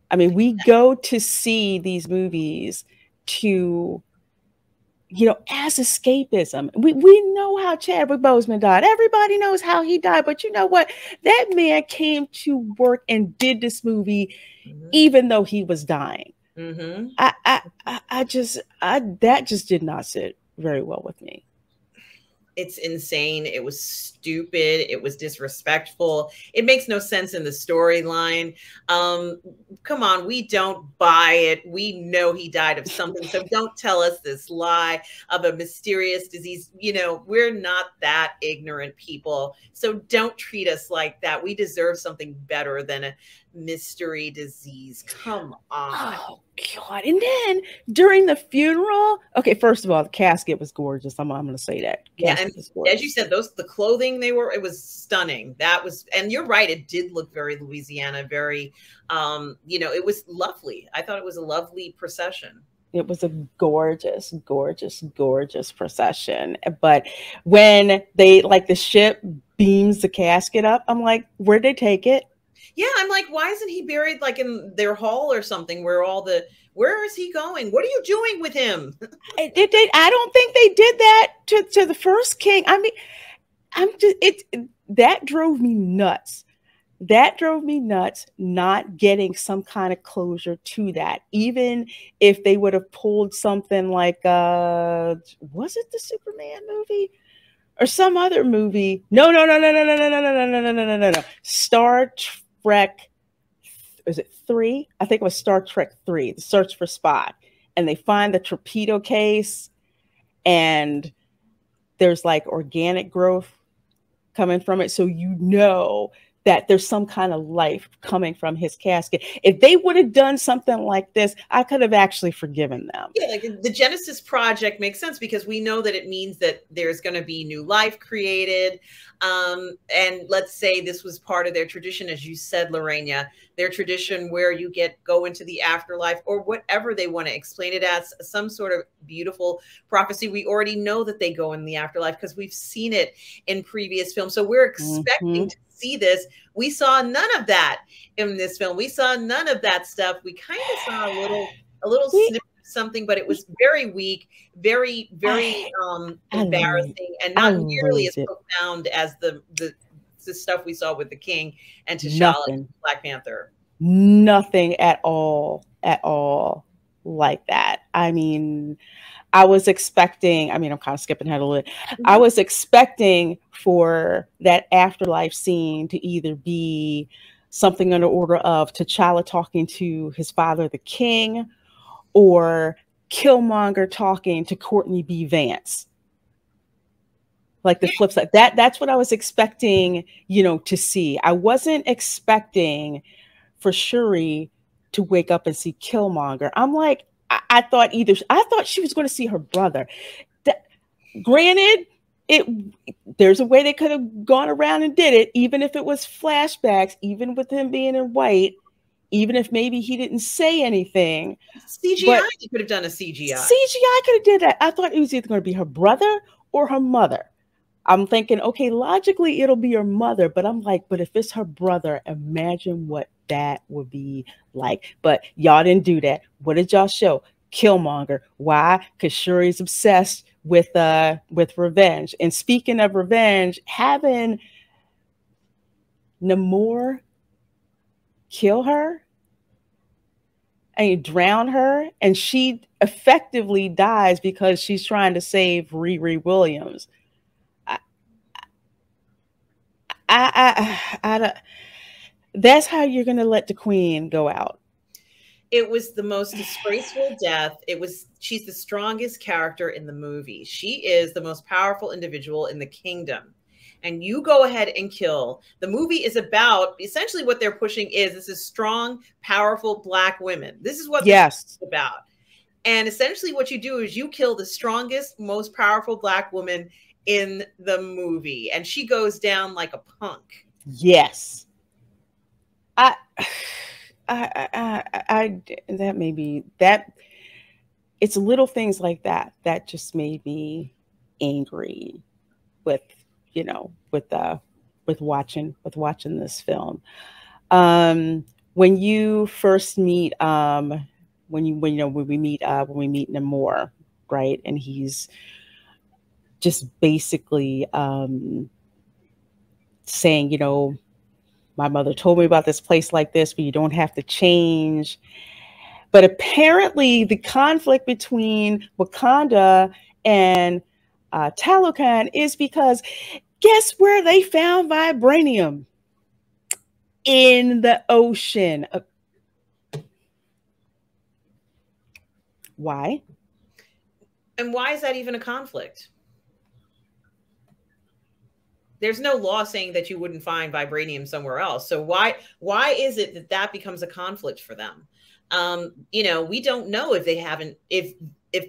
S1: I mean, we go to see these movies to, you know, as escapism. We know how Chadwick Boseman died. Everybody knows how he died. But you know what? That man came to work and did this movie
S2: Mhm.
S1: even though he was dying.
S2: Mhm.
S1: That just did not sit very well with me.
S2: It's insane. It was stupid. It was disrespectful. It makes no sense in the storyline. Come on, we don't buy it. We know he died of something. So don't tell us this lie of a mysterious disease. You know, we're not that ignorant people. So don't treat us like that. We deserve something better than a mystery disease. Come on.
S1: Oh God! And then during the funeral, okay, first of all, the casket was gorgeous. I'm going to say that
S2: Yeah, and
S1: casket was
S2: as you
S1: gorgeous.
S2: said, the clothing they were, it was stunning. That was, and you're right, it did look very Louisiana, very, you know, it was lovely. I thought it was a lovely procession.
S1: It was a gorgeous, gorgeous, gorgeous procession. But when they like the ship beams the casket up, I'm like, where'd they take it?
S2: Yeah, I'm like, why isn't he buried like in their hall or something where all the, where is he going? What are you doing with him?
S1: I don't think they did that to the first king. I mean, I'm just that drove me nuts. That drove me nuts, not getting some kind of closure to that. Even if they would have pulled something like was it the Superman movie or some other movie? No, no, no, no, no, no, no, no, no, no, no, no, no, no, no. Star Trek, is it 3? I think it was Star Trek 3, The Search for Spock. And they find the torpedo case, and there's like organic growth coming from it. So you know that there's some kind of life coming from his casket. If they would have done something like this, I could have actually forgiven them.
S2: Yeah, like the Genesis project makes sense because we know that it means that there's going to be new life created. And let's say this was part of their tradition, as you said, Lorena, their tradition where you go into the afterlife or whatever they want to explain it as, some sort of beautiful prophecy. We already know that they go in the afterlife because we've seen it in previous films. So we're expecting to see this. We saw none of that in this film. We saw none of that stuff. We kind of saw a little snippet of something, but it was very weak, very, very embarrassing, and
S1: I
S2: not nearly as
S1: loathed it.
S2: profound as the stuff we saw with the King and T'Challa
S1: Nothing.
S2: and Black Panther.
S1: Nothing at all like that. I mean, I was expecting, I mean, I'm kind of skipping ahead a little bit. I
S2: Mhm.
S1: was expecting for that afterlife scene to either be something on the order of T'Challa talking to his father, the king, or Killmonger talking to Courtney B. Vance. Like the
S2: Yeah,
S1: flip side. That's what I was expecting, you know, to see. I wasn't expecting for Shuri to wake up and see Killmonger. I'm like, I thought she was going to see her brother. That, granted, it there's a way they could have gone around and did it, even if it was flashbacks, even with him being in white, even if maybe he didn't say anything.
S2: CGI.
S1: But
S2: You could have done a CGI.
S1: CGI could have did that. I thought it was either going to be her brother or her mother. I'm thinking, okay, logically it'll be her mother, but I'm like, but if it's her brother, imagine what that would be like. But y'all didn't do that. What did y'all show? Killmonger. Why? Because Shuri's obsessed with revenge. And speaking of revenge, having Namor kill her and you drown her, and she effectively dies because she's trying to save Riri Williams. I, I don't, that's how you're going to let the queen go out.
S2: It was the most disgraceful death. She's the strongest character in the movie. She is the most powerful individual in the kingdom. And you go ahead and kill. The movie is about, essentially what they're pushing is, this is strong, powerful Black women. This is what this is about. And essentially what you do is you kill the strongest, most powerful Black woman in the movie. And she goes down like a punk.
S1: Yes. That may be that. It's little things like that that just made me angry with, you know, with watching this film. When you first meet, when we meet Namor, right, and he's just basically saying, you know, my mother told me about this place like this, but you don't have to change. But apparently the conflict between Wakanda and Talokan is because guess where they found vibranium? In the ocean. Why?
S2: And why is that even a conflict? There's no law saying that you wouldn't find vibranium somewhere else. So why is it that that becomes a conflict for them? You know, we don't know if they haven't, if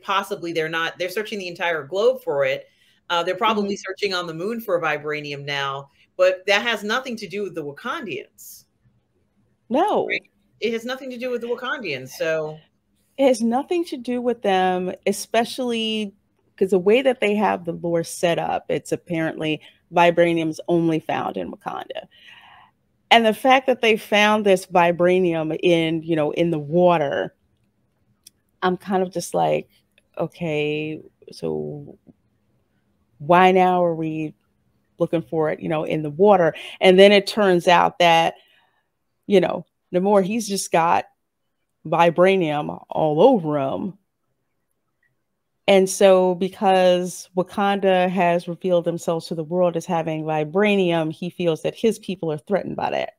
S2: possibly they're searching the entire globe for it. They're probably searching on the moon for vibranium now, but that has nothing to do with the Wakandians.
S1: No.
S2: Right? It has nothing to do with the Wakandians. So
S1: it has nothing to do with them, especially because the way that they have the lore set up, it's apparently vibranium's only found in Wakanda. And the fact that they found this vibranium in, you know, in the water, I'm kind of just like, okay, so why now are we looking for it, you know, in the water? And then it turns out that, you know, Namor, he's just got vibranium all over him. And so because Wakanda has revealed themselves to the world as having vibranium, he feels that his people are threatened by that.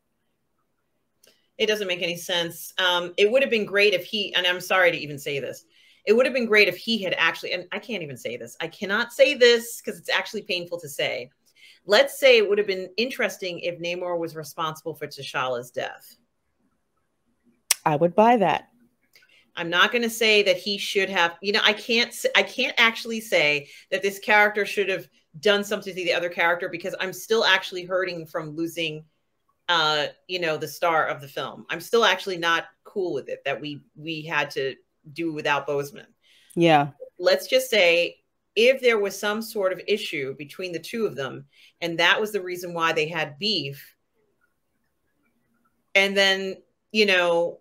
S2: It doesn't make any sense. It would have been great if he, and I'm sorry to even say this, it would have been great if he had actually, and I can't even say this. I cannot say this because it's actually painful to say. Let's say it would have been interesting if Namor was responsible for T'Challa's death.
S1: I would buy that.
S2: I'm not going to say that he should have, you know, I can't actually say that this character should have done something to the other character because I'm still actually hurting from losing, you know, the star of the film. I'm still actually not cool with it that we had to do without Boseman.
S1: Yeah.
S2: Let's just say if there was some sort of issue between the two of them, and that was the reason why they had beef, and then, you know,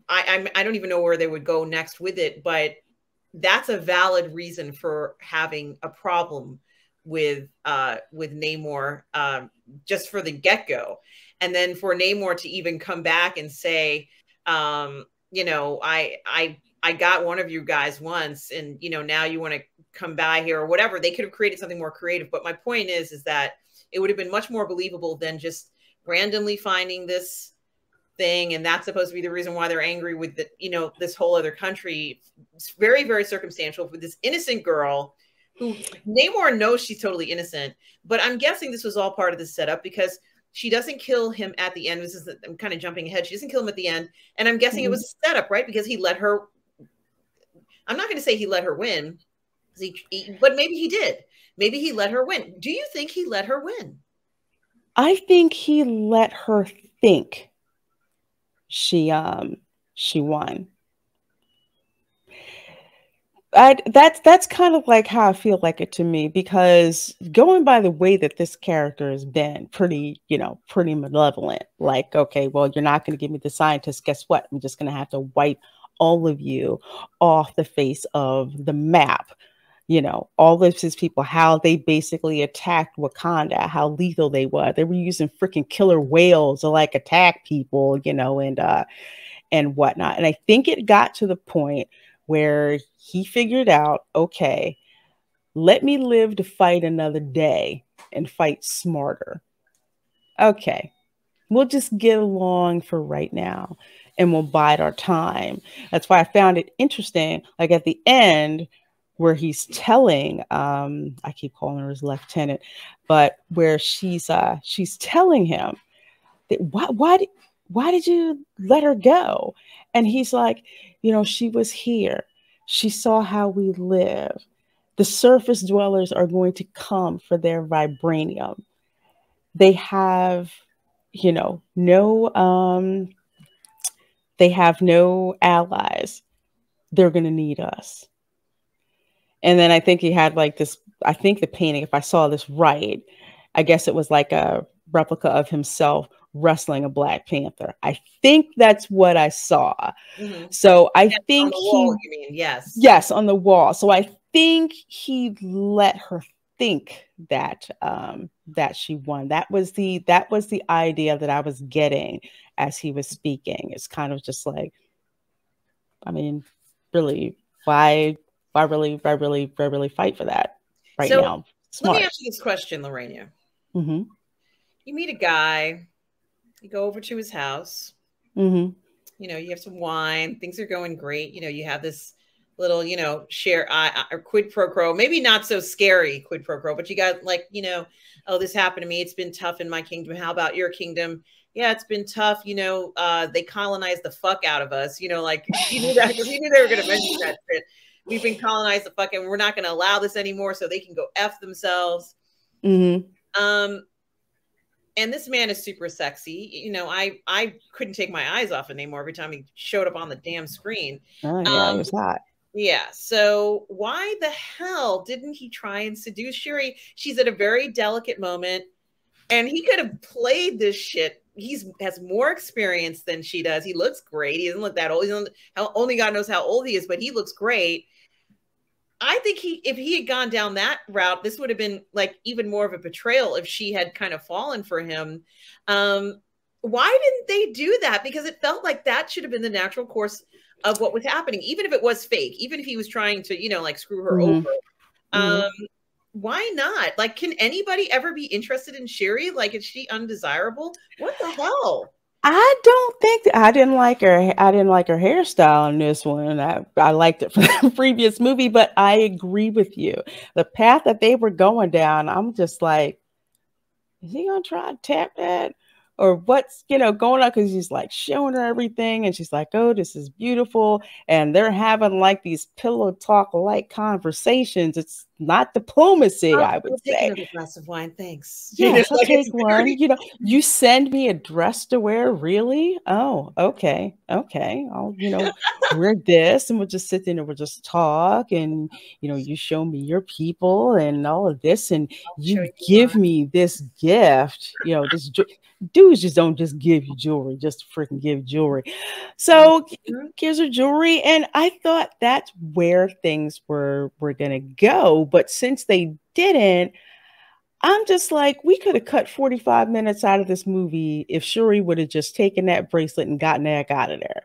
S2: I don't even know where they would go next with it, but that's a valid reason for having a problem with Namor, just for the get-go. And then for Namor to even come back and say, you know, I got one of you guys once, and, you know, now you want to come by here or whatever. They could have created something more creative. But my point is that it would have been much more believable than just randomly finding this thing, and that's supposed to be the reason why they're angry with the, you know, this whole other country. It's very, very circumstantial with this innocent girl who Namor knows she's totally innocent, but I'm guessing this was all part of the setup because she doesn't kill him at the end. I'm kind of jumping ahead. She doesn't kill him at the end, and I'm guessing it was a setup, right? Because he let her. I'm not going to say he let her win, but maybe he did. Maybe he let her win. Do you think he let her win?
S1: I think he let her think she won. That's kind of like how I feel like it to me, because going by the way that this character has been pretty, you know, pretty malevolent, like, okay, well, you're not going to give me the scientist. Guess what? I'm just going to have to wipe all of you off the face of the map. all of his people, how they basically attacked Wakanda, how lethal they were. They were using freaking killer whales to like attack people, and whatnot. And I think it got to the point where he figured out, okay, let me live to fight another day and fight smarter. Okay, we'll just get along for right now and we'll bide our time. That's why I found it interesting. Like at the end, where he's telling, I keep calling her his lieutenant, but where she's telling him that why did you let her go? And he's like, she was here. She saw how we live. The surface dwellers are going to come for their vibranium. They have, no, they have no allies. They're going to need us. And then I think he had like this, I think the painting, if I saw this right, I guess it was like a replica of himself wrestling a Black Panther. I think that's what I saw.
S2: Mm-hmm.
S1: So I think
S2: on the wall, you mean?
S1: Yes, on the wall. So I think he let her think that that she won. That was the idea that I was getting as he was speaking. It's kind of just like, I mean, really, why really fight for that right now?
S2: Smart. Let me ask you this question, Lorena.
S1: Mm-hmm.
S2: You meet a guy, you go over to his house,
S1: mm-hmm.
S2: You have some wine, things are going great. You have this little, share or quid pro quo, maybe not so scary quid pro quo, but you got like, oh, this happened to me. It's been tough in my kingdom. How about your kingdom? Yeah, it's been tough. They colonized the fuck out of us, like you knew that because you knew they were going to mention that shit. We've been colonized the fuck and we're not going to allow this anymore. So they can go F themselves.
S1: Mm-hmm.
S2: And this man is super sexy. I couldn't take my eyes off of Namor every time he showed up on the damn screen.
S1: Oh yeah, he was hot.
S2: Yeah. So why the hell didn't he try and seduce Shuri? She's at a very delicate moment and he could have played this shit. Has more experience than she does. He looks great. He doesn't look that old. Only God knows how old he is, but he looks great. I think if he had gone down that route, this would have been like even more of a betrayal if she had kind of fallen for him. Why didn't they do that? Because it felt like that should have been the natural course of what was happening, even if it was fake, even if he was trying to, like screw her
S1: mm-hmm.
S2: over. Why not? Like, can anybody ever be interested in Shuri? Like, is she undesirable? What the hell?
S1: I don't think I didn't like her. I didn't like her hairstyle in this one. I liked it from the previous movie, but I agree with you. The path that they were going down, I'm just like, is he gonna try to tap that? Or what's going on? Because he's like showing her everything, and she's like, "Oh, this is beautiful," and they're having like these pillow talk like conversations. It's not diplomacy, I would say.
S2: Take another glass of wine, thanks.
S1: Yes, I'll take one. You send me a dress to wear, really? Oh, okay. I'll wear this, and we'll just sit there and we'll just talk, and you show me your people and all of this, and you give me this gift. This. Dudes just don't just give you jewelry, just freaking give jewelry. So gives her jewelry, and I thought that's where things were gonna go. But since they didn't, I'm just like, we could have cut 45 minutes out of this movie if Shuri would have just taken that bracelet and gotten the heck out of there.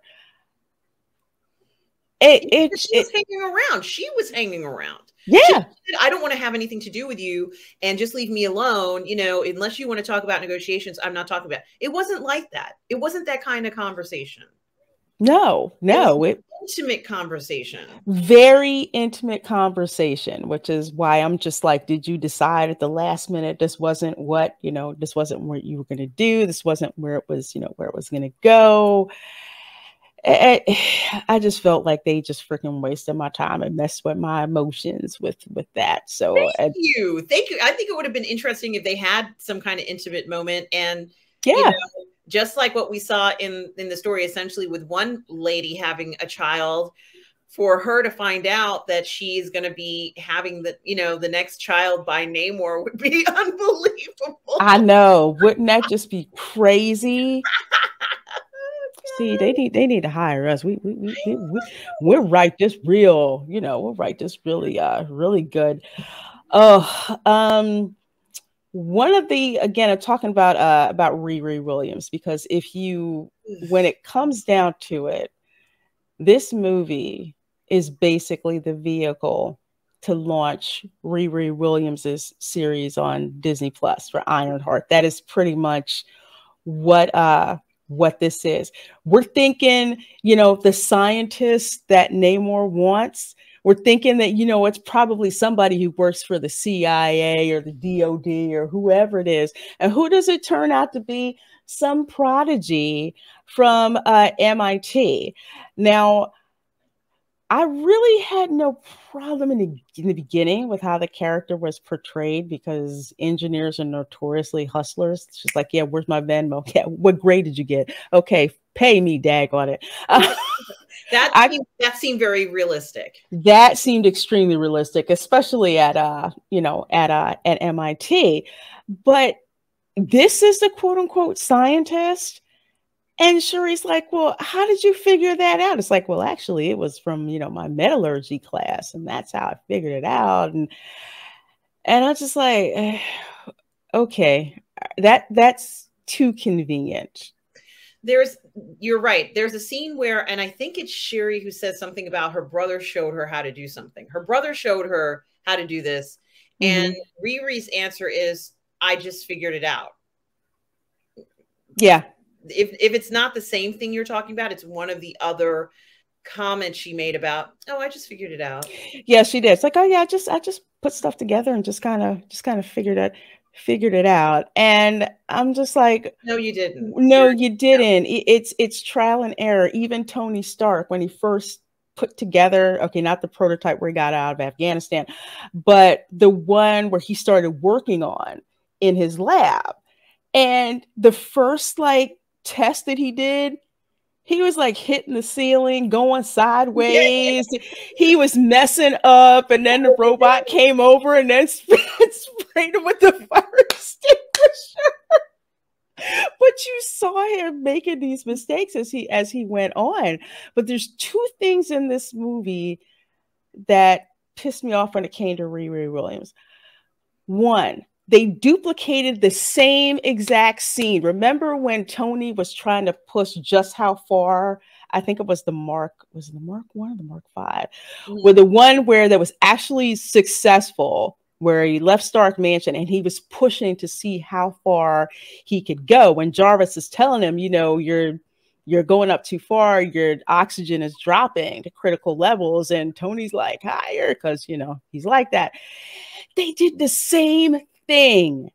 S2: She was hanging around. She was hanging around.
S1: Yeah.
S2: Said, I don't want to have anything to do with you and just leave me alone. Unless you want to talk about negotiations, I'm not talking about. It wasn't like that. It wasn't that kind of conversation.
S1: No.
S2: Intimate conversation.
S1: Very intimate conversation, which is why I'm just like, did you decide at the last minute this wasn't what you were going to do? This wasn't where it was, where it was going to go. I just felt like they just freaking wasted my time and messed with my emotions with that. So
S2: thank you. I think it would have been interesting if they had some kind of intimate moment, and just like what we saw in the story, essentially with one lady having a child, for her to find out that she's going to be having the next child by Namor would be unbelievable.
S1: I know, wouldn't that just be crazy? see, they need to hire us. We'll write this real, we'll write this really really good. Oh, one of the again, I'm talking about Riri Williams, because if you when it comes down to it, this movie is basically the vehicle to launch Riri Williams's series on Disney Plus for Ironheart. That is pretty much what this is. We're thinking, the scientist that Namor wants. We're thinking that, it's probably somebody who works for the CIA or the DOD or whoever it is. And who does it turn out to be? Some prodigy from MIT. Now, I really had no problem in the beginning with how the character was portrayed, because engineers are notoriously hustlers. She's like, yeah, where's my Venmo? Yeah, what grade did you get? Okay, pay me, dag on it.
S2: That seemed very realistic.
S1: That seemed extremely realistic, especially at MIT. But this is the quote unquote scientist. And Cherie's like, well, how did you figure that out? It's like, well, actually, it was from, my metallurgy class, and that's how I figured it out. And I was just like, okay, that's too convenient.
S2: You're right. There's a scene where, and I think it's Sherry who says something about her brother showed her how to do something. Her brother showed her how to do this. And Riri's answer is, I just figured it out.
S1: Yeah.
S2: If it's not the same thing you're talking about, it's one of the other comments she made about, oh, I just figured it out.
S1: Yeah, she did. It's like, oh yeah, I just put stuff together and just kind of figured it out. And I'm just like,
S2: no, you didn't.
S1: No, you didn't. It's trial and error. Even Tony Stark, when he first put together, okay, not the prototype where he got out of Afghanistan, but the one where he started working on in his lab. And the first test that he did, he was hitting the ceiling, going sideways. Yeah. He was messing up, and then the robot came over and then sprayed him with the fire extinguisher. But you saw him making these mistakes as he went on. But there's two things in this movie that pissed me off when it came to Riri Williams. One, they duplicated the same exact scene. Remember when Tony was trying to push just how far? I think it was the Mark 1 or the Mark 5, where the one where that was actually successful, where he left Stark Mansion and he was pushing to see how far he could go. When Jarvis is telling him, you're going up too far, your oxygen is dropping to critical levels, and Tony's like, higher, because he's like that. They did the same thing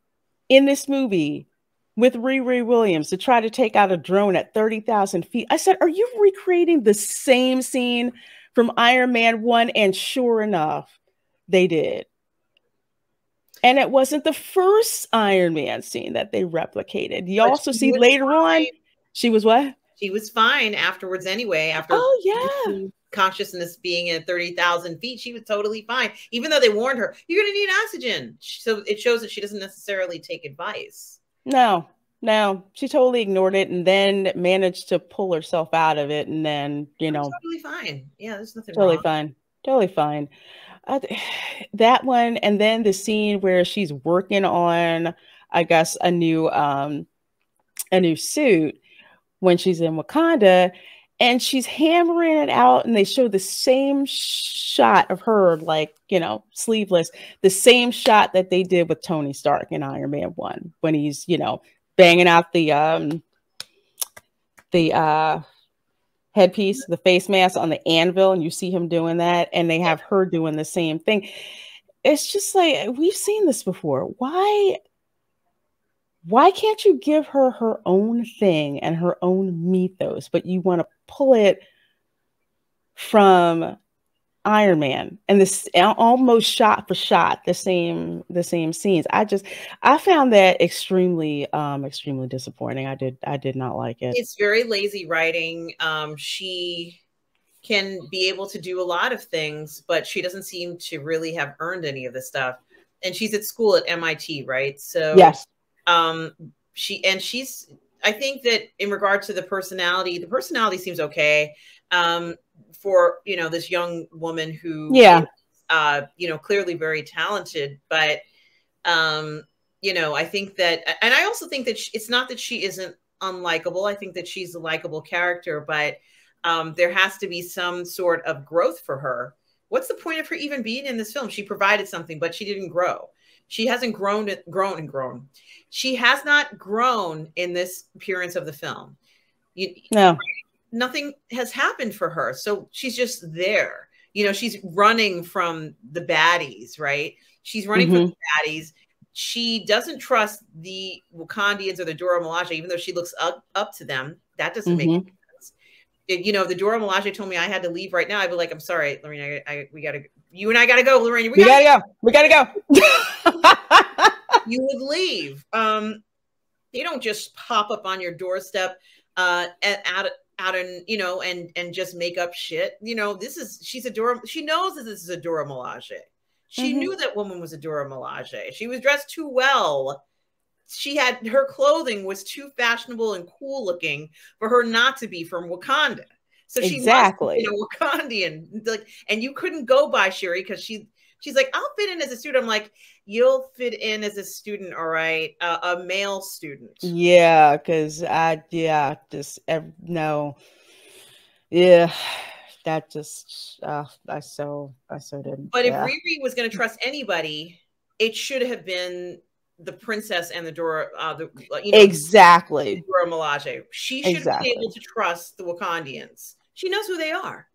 S1: in this movie with Riri Williams to try to take out a drone at 30,000 feet. I said, are you recreating the same scene from Iron Man 1? And sure enough, they did. And it wasn't the first Iron Man scene that they replicated. You also see later on, she was what?
S2: She was fine afterwards anyway. After consciousness being at 30,000 feet, she was totally fine. Even though they warned her, you're going to need oxygen. So it shows that she doesn't necessarily take advice.
S1: No, she totally ignored it, and then managed to pull herself out of it. And then,
S2: totally fine. Yeah, there's nothing
S1: totally
S2: wrong.
S1: Fine. Totally fine. That one. And then the scene where she's working on, I guess, a new suit when she's in Wakanda, and she's hammering it out, and they show the same shot of her, sleeveless, the same shot that they did with Tony Stark in Iron Man 1, when he's, banging out the headpiece, the face mask on the anvil, and you see him doing that, and they have her doing the same thing. It's just like, we've seen this before. Why can't you give her her own thing and her own mythos, but you want to pull it from Iron Man, and this almost shot for shot the same scenes? I found that extremely disappointing. I did not like it.
S2: It's very lazy writing. She can be able to do a lot of things, but she doesn't seem to really have earned any of this stuff. And she's at school at MIT, right? So
S1: yes.
S2: she's, I think that in regard to the personality seems okay. For, you know, this young woman who
S1: Yeah.
S2: is, you know, clearly very talented, but, you know, I think that, and I also think that it's not that she isn't unlikable. I think that she's a likable character, but there has to be some sort of growth for her. What's the point of her even being in this film? She provided something, but she didn't grow. She hasn't grown. She has not grown in this appearance of the film.
S1: No.
S2: Nothing has happened for her. So she's just there. You know, she's running from the baddies, right? She's running from the baddies. She doesn't trust the Wakandians or the Dora Milaje, even though she looks up to them. That doesn't make sense. You know, if the Dora Milaje told me I had to leave right now, I'd be like, I'm sorry, Lorena, we gotta, you and I gotta go, Lorena.
S1: We gotta go. We gotta go.
S2: You would leave. They don't just pop up on your doorstep out and, you know, and just make up shit. You know, she's a Dora. She knows that this is a Dora Milaje. She knew that woman was a Dora Milaje. She was dressed too well. Her clothing was too fashionable and cool looking for her not to be from Wakanda. So she must be a Wakandian. Like, and you couldn't go by Shuri because she's like, I'll fit in as a student. I'm like, you'll fit in as a student, all right, a male student.
S1: Yeah, because no, yeah, that just I so didn't.
S2: But if Riri was going to trust anybody, it should have been the princess and the Dora, you know,
S1: exactly,
S2: Dora Milaje. She should have been able to trust the Wakandians. She knows who they are.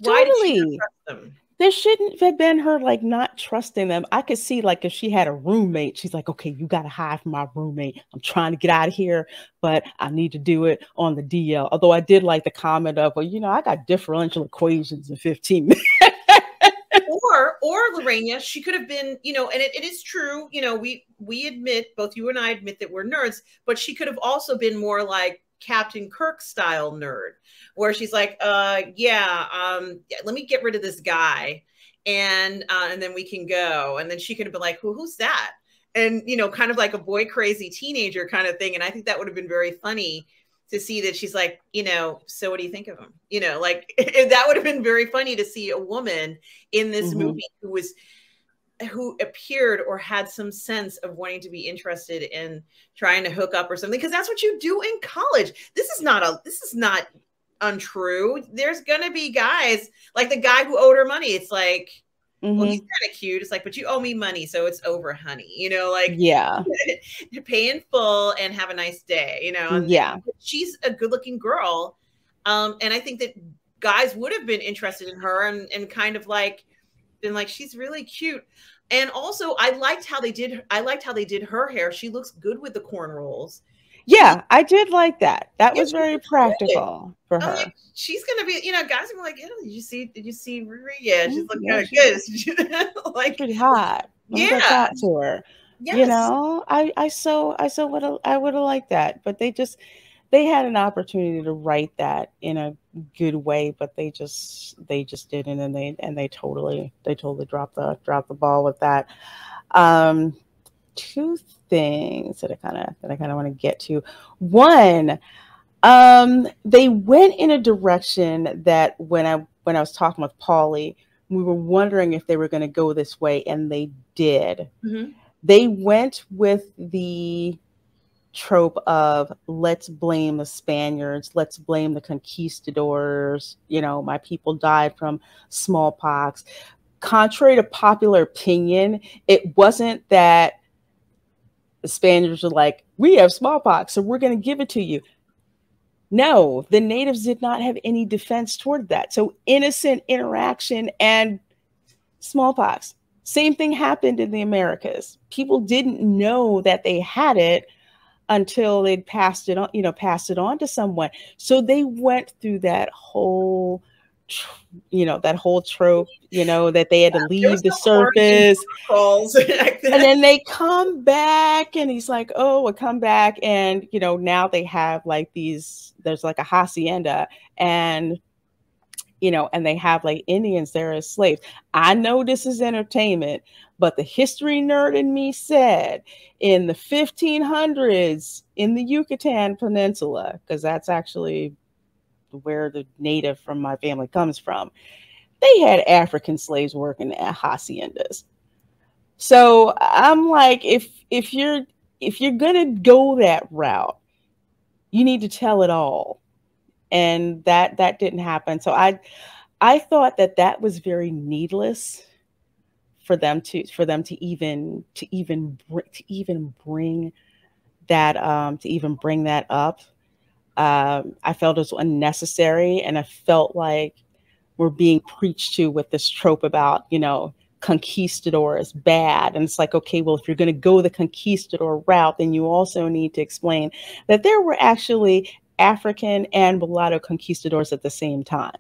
S2: Why did she not trust them?
S1: There shouldn't have been her like not trusting them. I could see like if she had a roommate, she's like, okay, you got to hide from my roommate. I'm trying to get out of here, but I need to do it on the DL. Although I did like the comment of, well, you know, I got differential equations in 15 minutes.
S2: Or Lorena, she could have been, you know, and it is true, you know, we admit, both you and I admit that we're nerds, but she could have also been more like Captain Kirk style nerd, where she's like, let me get rid of this guy, and then we can go. And then she could have been like, who's that? And, you know, kind of like a boy crazy teenager kind of thing. And I think that would have been very funny to see that she's like, you know, so what do you think of him? You know, like that would have been very funny to see a woman in this movie who appeared or had some sense of wanting to be interested in trying to hook up or something, because that's what you do in college. This is not untrue. There's gonna be guys like the guy who owed her money. It's like, well, he's kind of cute. It's like, but you owe me money, so it's over, honey. You know, like, yeah, pay in full and have a nice day. You know, and she's a good-looking girl, and I think that guys would have been interested in her and kind of like been like, she's really cute. And also, I liked how they did her hair. She looks good with the cornrows.
S1: Yeah, I did like that. That was very practical for her.
S2: Like, she's gonna be, you know, guys are like, did you see Riri? Yeah, she's looking kind of good. Like, pretty hot.
S1: Yeah, talk to her. Yes. You know, I would have liked that, but they had an opportunity to write that in a good way, but they just didn't, and they totally dropped the ball with that. Two things that I kind of want to get to. One, they went in a direction that when I was talking with Paulie, we were wondering if they were going to go this way, and they did. They went with the trope of let's blame the Spaniards, let's blame the conquistadors. You know, my people died from smallpox. Contrary to popular opinion, it wasn't that the Spaniards were like, we have smallpox, so we're going to give it to you. No, the natives did not have any defense toward that. So innocent interaction and smallpox. Same thing happened in the Americas. People didn't know that they had it until they'd passed it on to someone. So they went through that whole trope, that they had to leave the surface. And then they come back, and he's like, oh, we'll come back. And, now they have like there's like a hacienda, and, and they have like Indians there as slaves. I know this is entertainment, but the history nerd in me said in the 1500s in the Yucatan Peninsula, because that's actually where the native from my family comes from, they had African slaves working at haciendas. So I'm like, if you're gonna go that route, you need to tell it all, and that didn't happen. So I thought that was very needless to even bring that up. I felt it was unnecessary, and I felt like we're being preached to with this trope about, conquistador is bad. And it's like, okay, well, if you're going to go the conquistador route, then you also need to explain that there were actually African and mulatto conquistadors at the same time.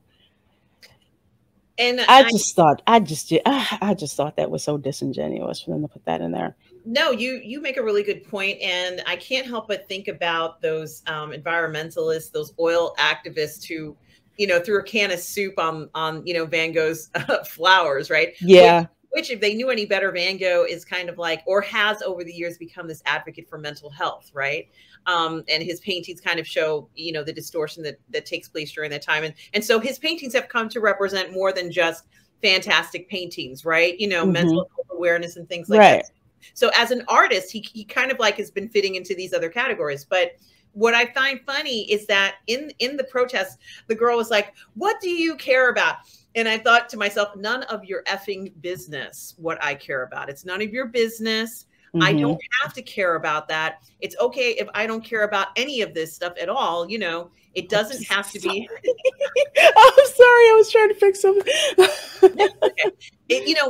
S2: And
S1: I just thought that was so disingenuous for them to put that in there.
S2: No, you make a really good point, and I can't help but think about those environmentalists, those oil activists who, threw a can of soup on Van Gogh's flowers, right?
S1: Yeah.
S2: Which, if they knew any better, Van Gogh is kind of like, or has over the years become this advocate for mental health, right? And his paintings kind of show, the distortion that takes place during that time, and so his paintings have come to represent more than just fantastic paintings, right? Mental health awareness and things like that. So as an artist, he kind of like has been fitting into these other categories. But what I find funny is that in the protest, the girl was like, "What do you care about?" And I thought to myself, none of your effing business what I care about. It's none of your business. I don't have to care about that. It's okay if I don't care about any of this stuff at all. It doesn't have to be.
S1: I'm sorry. I was trying to fix something.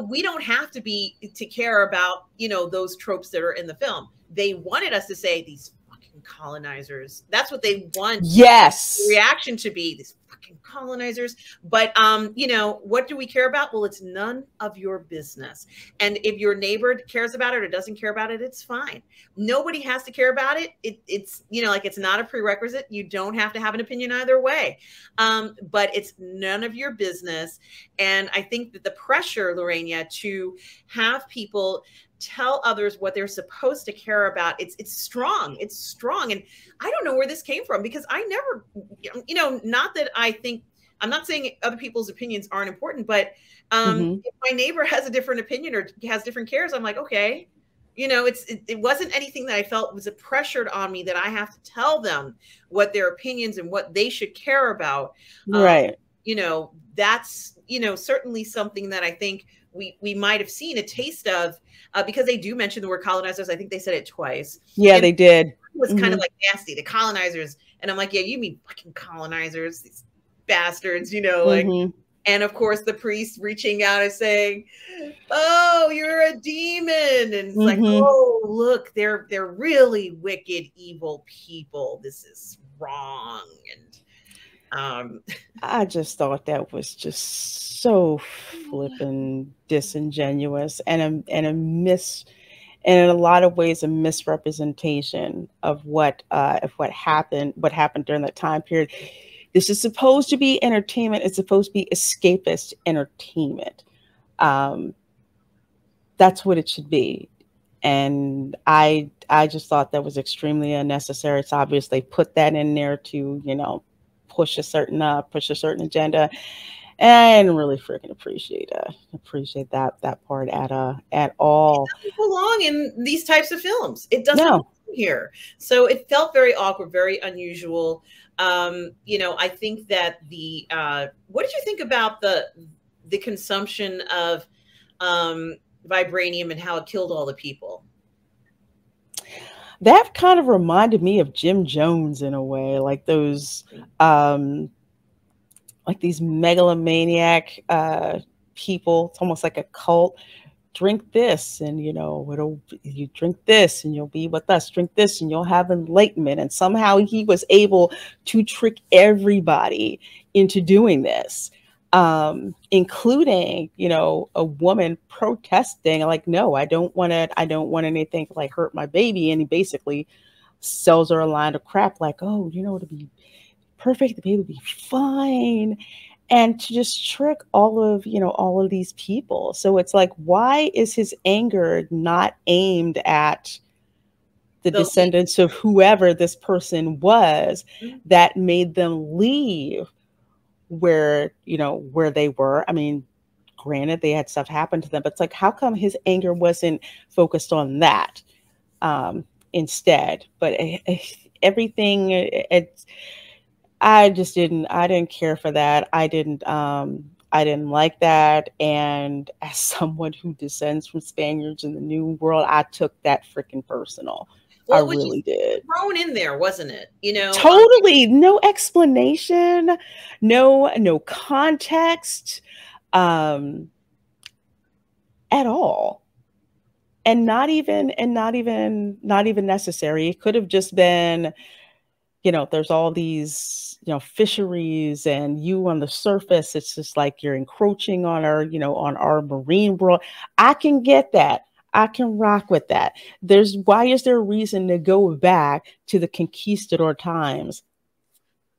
S2: We don't have to care about, those tropes that are in the film. They wanted us to say these fucking colonizers. That's what they want.
S1: Yes.
S2: The reaction to be these fucking colonizers. But, what do we care about? Well, it's none of your business. And if your neighbor cares about it or doesn't care about it, it's fine. Nobody has to care about it. It's it's not a prerequisite. You don't have to have an opinion either way. But it's none of your business. And I think that the pressure, Lorena, to have people tell others what they're supposed to care about, it's strong. It's strong. And I don't know where this came from, because I never, not that I think, I'm not saying other people's opinions aren't important, but if my neighbor has a different opinion or has different cares, I'm like, okay, it wasn't anything that I felt was pressured on me that I have to tell them what their opinions and what they should care about.
S1: Right.
S2: That's, certainly something that I think we might have seen a taste of, because they do mention the word colonizers. I think they said it twice.
S1: Yeah, they did. It
S2: was kind of like nasty, the colonizers. And I'm like, yeah, you mean fucking colonizers, these bastards, and of course the priest reaching out and saying, "Oh, you're a demon." And it's like, "Oh, look, they're really wicked, evil people. This is wrong." And
S1: I just thought that was just so flippin' disingenuous and in a lot of ways a misrepresentation of what happened during that time period. This is supposed to be entertainment. It's supposed to be escapist entertainment. That's what it should be. And I just thought that was extremely unnecessary. It's obvious they put that in there to, push a certain agenda. And I didn't really freaking appreciate that part at all.
S2: It doesn't belong in these types of films. It doesn't belong here. So it felt very awkward, very unusual. I think that what did you think about the consumption of vibranium and how it killed all the people?
S1: That kind of reminded me of Jim Jones in a way, like those, like these megalomaniac people. It's almost like a cult. Drink this, and you drink this, and you'll be with us. Drink this, and you'll have enlightenment. And somehow he was able to trick everybody into doing this, including a woman protesting, like, no, I don't want anything to like hurt my baby. And he basically sells her a line of crap, like, oh, it'll be perfect, the baby will be fine. and to just trick all of, all of these people. So it's like, why is his anger not aimed at the
S2: The lead.
S1: descendants of whoever this person was
S2: Mhm.
S1: that made them leave where, where they were? I mean, granted, they had stuff happen to them, but it's like, how come his anger wasn't focused on that instead? But everything, I didn't care for that. I didn't like that. And as someone who descends from Spaniards in the New World, I took that freaking personal. I
S2: Well, it was just
S1: really did.
S2: thrown in there, wasn't it?
S1: Totally no explanation, no context um at all. And not even necessary. It could have just been, there's all these, fisheries, and you on the surface, it's just like you're encroaching on our, on our marine world. I can get that. I can rock with that. Why is there a reason to go back to the conquistador times?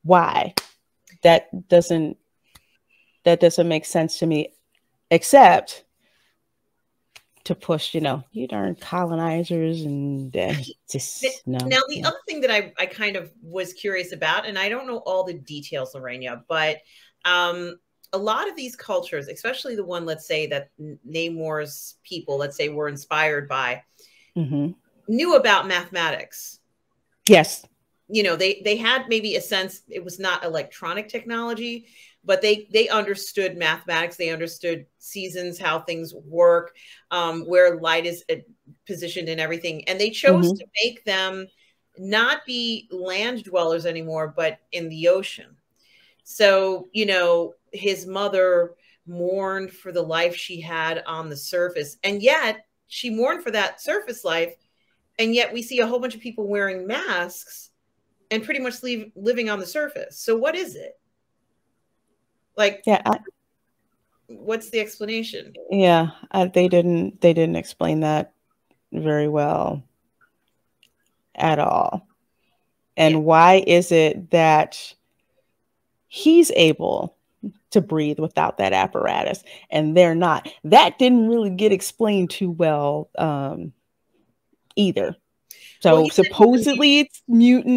S1: Why? That doesn't that doesn't make sense to me, except to push, you darn colonizers, and just no.
S2: Now, the
S1: Yeah.
S2: other thing that I kind of was curious about, and I don't know all the details, Lorena, but a lot of these cultures, especially the one, let's say, that Namor's people, let's say, were inspired by,
S1: Mm-hmm.
S2: knew about mathematics.
S1: Yes.
S2: They had maybe a sense. It was not electronic technology, but they understood mathematics. They understood seasons, how things work, where light is positioned and everything. And they chose
S1: Mm-hmm.
S2: to make them not be land dwellers anymore, but in the ocean. So, his mother mourned for the life she had on the surface, and yet she mourned for that surface life, and yet we see a whole bunch of people wearing masks and pretty much living on the surface. So what is it? Like,
S1: Yeah.
S2: what's the explanation?
S1: Yeah. They didn't explain that very well at all.
S2: Yeah.
S1: And why is it that he's able to breathe without that apparatus and they're not? That didn't really get explained too well either.
S2: Well,
S1: So
S2: he said he's immune.
S1: supposedly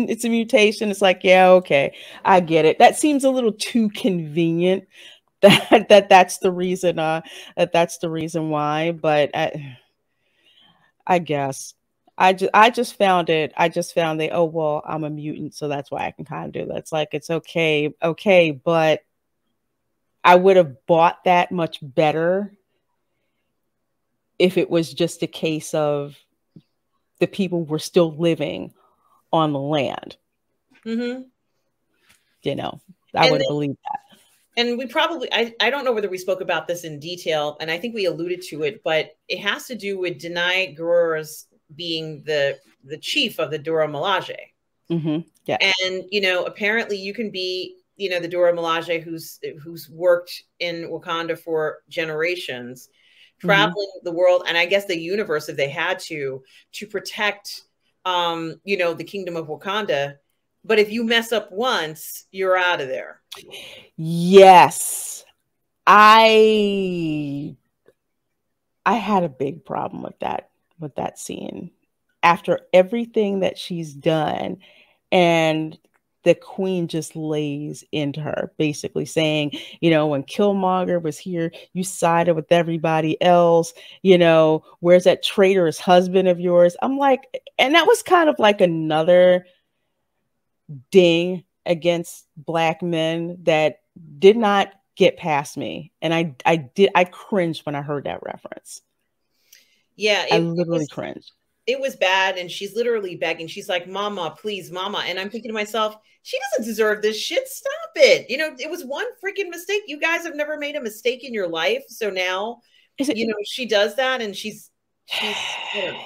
S1: it's a mutation. It's like, yeah, okay, I get it. That seems a little too convenient that's the reason that's the reason why. But I guess I just found they, oh well, I'm a mutant, so that's why I can kind of do that. It's like, it's okay, but I would have bought that much better if it was just a case of the people were still living on the land.
S2: Mm-hmm.
S1: You know, I
S2: And
S1: would have
S2: then,
S1: believed that.
S2: and we probably, I don't know whether we spoke about this in detail, and I think we alluded to it, but it has to do with Denai Guerrera's being the chief of the Dora Milaje.
S1: Mm-hmm. Yeah.
S2: And apparently you can be, the Dora Milaje who's worked in Wakanda for generations,
S1: Mm-hmm.
S2: traveling the world, and I guess the universe, if they had to protect the kingdom of Wakanda. But if you mess up once, you're out of there.
S1: Yes. I I had a big problem with that scene. After everything that she's done, and the queen just lays into her, basically saying, when Killmonger was here, you sided with everybody else, where's that traitorous husband of yours? I'm like, and that was kind of like another ding against black men that did not get past me. And I cringed when I heard that reference.
S2: Yeah,
S1: I
S2: it
S1: literally
S2: was
S1: cringed.
S2: it was bad, and she's literally begging. She's like, "Mama, please, Mama." And I'm thinking to myself, she doesn't deserve this shit. Stop it. It was one freaking mistake. You guys have never made a mistake in your life, so now,
S1: Is it
S2: she does that, and she's I don't know.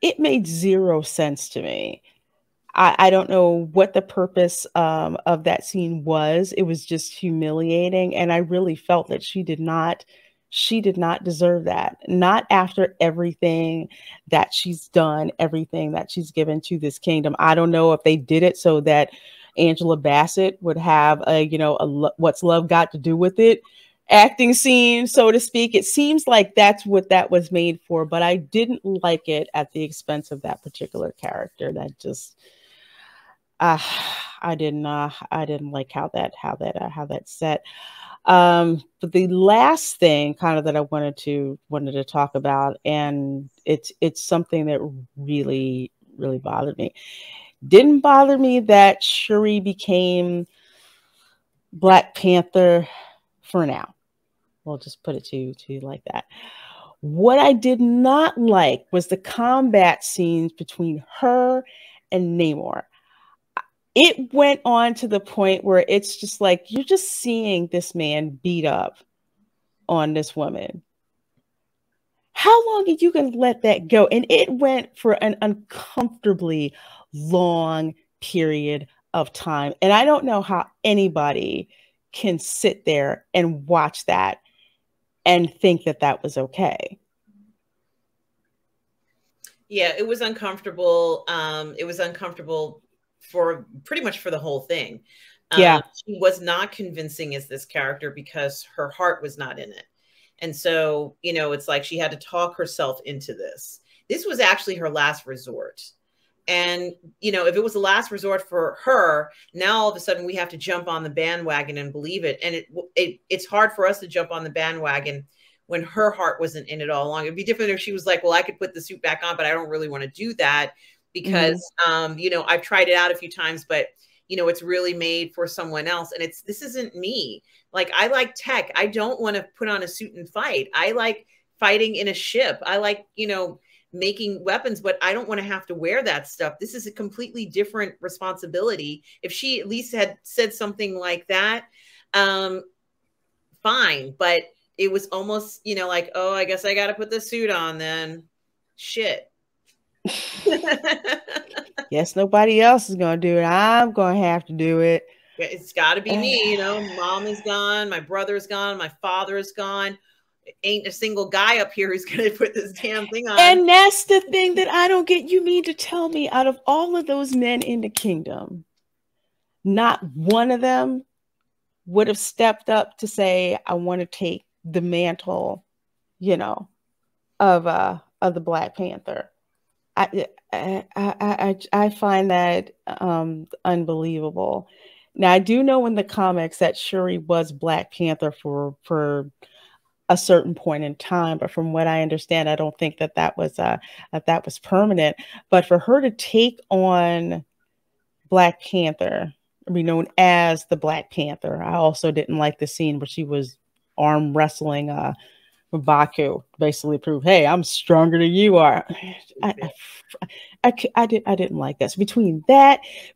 S1: it made zero sense to me. I don't know what the purpose of that scene was. It was just humiliating, and I really felt that she did not deserve that. Not after everything that she's done, everything that she's given to this kingdom. I don't know if they did it so that Angela Bassett would have a, what's love got to do with it acting scene, so to speak. It seems like that's what that was made for, but I didn't like it at the expense of that particular character. That just, uh, I didn't like how that set. But the last thing kind of that I wanted to talk about, and it's something that really bothered me. Didn't bother me that Shuri became Black Panther for now. We'll just put it to you like that. What I did not like was the combat scenes between her and Namor. It went on to the point where it's just like you're just seeing this man beat up on this woman. How long are you going to let that go? And it went for an uncomfortably long period of time. And I don't know how anybody can sit there and watch that and think that that was okay.
S2: Yeah, it was uncomfortable. It was uncomfortable for pretty much for the whole thing.
S1: Yeah.
S2: She was not convincing as this character because her heart was not in it. And so, it's like she had to talk herself into this. This was actually her last resort. And, if it was the last resort for her, now all of a sudden we have to jump on the bandwagon and believe it. And it's hard for us to jump on the bandwagon when her heart wasn't in it all along. It'd be different if she was like, well, I could put the suit back on, but I don't really want to do that because, I've tried it out a few times, but, it's really made for someone else. And this isn't me. Like, I like tech. I don't want to put on a suit and fight. I like fighting in a ship. I like, making weapons, but I don't want to have to wear that stuff. This is a completely different responsibility. If she at least had said something like that, fine. But it was almost, like, oh, I guess I got to put the suit on then. Shit.
S1: Yes, nobody else is going to do it. I'm going to have to do it.
S2: It's got to be me. Mom is gone. My brother is gone. My father is gone. Ain't a single guy up here who's going to put this damn thing on.
S1: And that's the thing that I don't get. You mean to tell me out of all of those men in the kingdom, not one of them would have stepped up to say, I want to take the mantle, of the Black Panther. I find that unbelievable. Now, I do know in the comics that Shuri was Black Panther for a certain point in time, but from what I understand, I don't think that was permanent. But for her to take on Black Panther, be known as the Black Panther, I also didn't like the scene where she was arm wrestling Baku, basically prove, hey, I'm stronger than you are. I didn't like that. So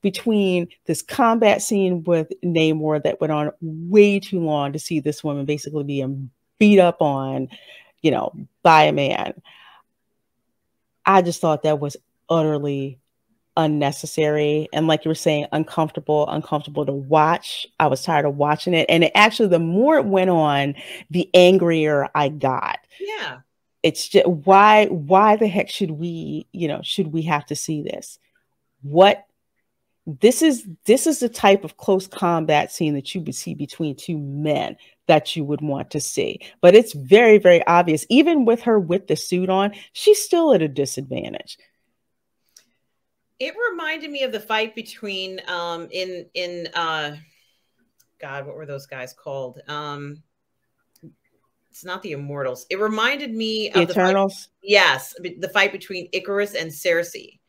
S1: between this combat scene with Namor that went on way too long to see this woman basically being beat up on, by a man, I just thought that was utterly unnecessary. And like you were saying, uncomfortable to watch. I was tired of watching it. And the more it went on, the angrier I got.
S2: Yeah.
S1: It's just, why the heck should we have to see this? This is the type of close combat scene that you would see between two men that you would want to see. But it's very, very obvious. Even with her with the suit on, she's still at a disadvantage.
S2: It reminded me of the fight between God, what were those guys called? It's not the Immortals. It reminded me of
S1: Eternals.
S2: The fight between Icarus and Cersei.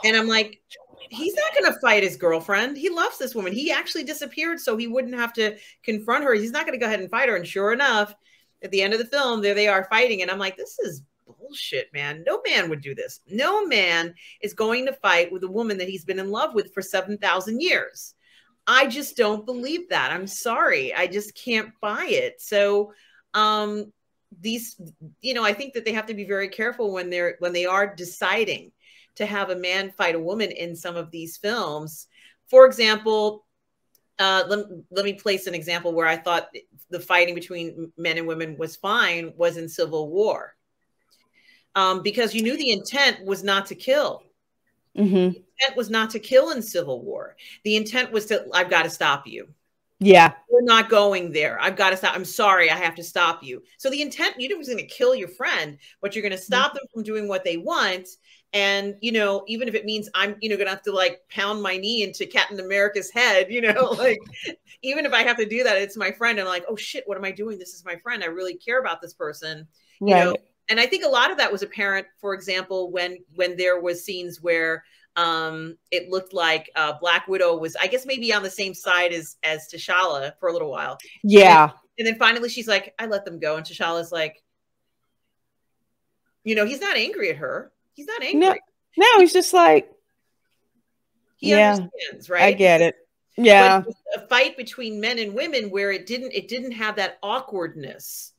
S2: And I'm like, he's not going to fight his girlfriend. He loves this woman. He actually disappeared so he wouldn't have to confront her. He's not going to go ahead and fight her. And sure enough, at the end of the film, there they are fighting. And I'm like, this is bullshit, man. No man would do this. No man is going to fight with a woman that he's been in love with for 7,000 years. I just don't believe that. I'm sorry. I just can't buy it. So these, I think that they have to be very careful when they are deciding to have a man fight a woman in some of these films. For example, let me place an example where I thought the fighting between men and women was fine was in Civil War. Because you knew the intent was not to kill.
S1: Mm-hmm.
S2: The intent was not to kill in Civil War. The intent was to, I've got to stop you.
S1: Yeah.
S2: We're not going there. I've got to stop. I'm sorry. I have to stop you. So the intent, you didn't going to kill your friend, but you're going to stop them from doing what they want. And, you know, even if it means I'm, you know, going to have to like pound my knee into Captain America's head, you know, like even if I have to do that, it's my friend. And I'm like, oh shit, what am I doing? This is my friend. I really care about this person, you know? And I think a lot of that was apparent, for example, when there was scenes where it looked like Black Widow was, I guess, maybe on the same side as T'Challa for a little while.
S1: Yeah.
S2: And then finally she's like, I let them go. And T'Challa's like, you know, he's not angry at her. He's not angry.
S1: No, he's just like,
S2: he understands, right?
S1: I get it. Yeah.
S2: But a fight between men and women where it didn't have that awkwardness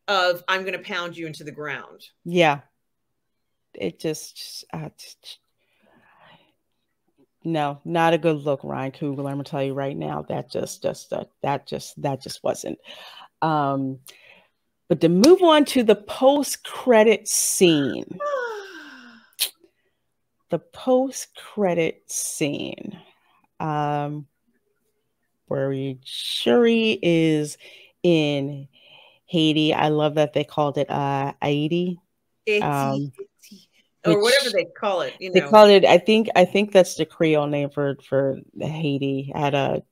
S2: of I'm going to pound you into the ground.
S1: Yeah. It just no, not a good look, Ryan Coogler. I'm gonna tell you right now, that just wasn't. But to move on to the post-credit scene. The post-credit scene. Where Shuri is in Haiti. I love that they called it Haiti.
S2: Or whatever they call it, you know.
S1: They call it. I think that's the Creole name for Haiti. I had a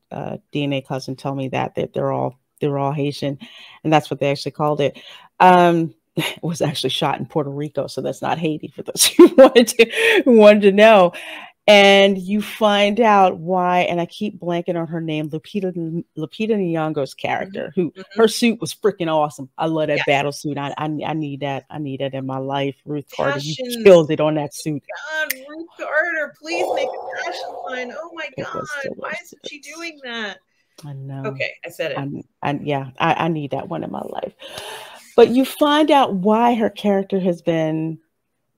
S1: DNA cousin tell me that they're all Haitian, and that's what they actually called it. It was actually shot in Puerto Rico, so that's not Haiti for those who wanted to know. And you find out why, and I keep blanking on her name, Lupita Nyong'o's character, who her suit was freaking awesome. I love that battle suit. I need that. I need that in my life. Ruth Carter, you killed it on that suit.
S2: God, Ruth Carter, please make a passion line. Oh my God, why isn't she doing that?
S1: I know.
S2: Okay, I said it.
S1: I need that one in my life. But you find out why her character has been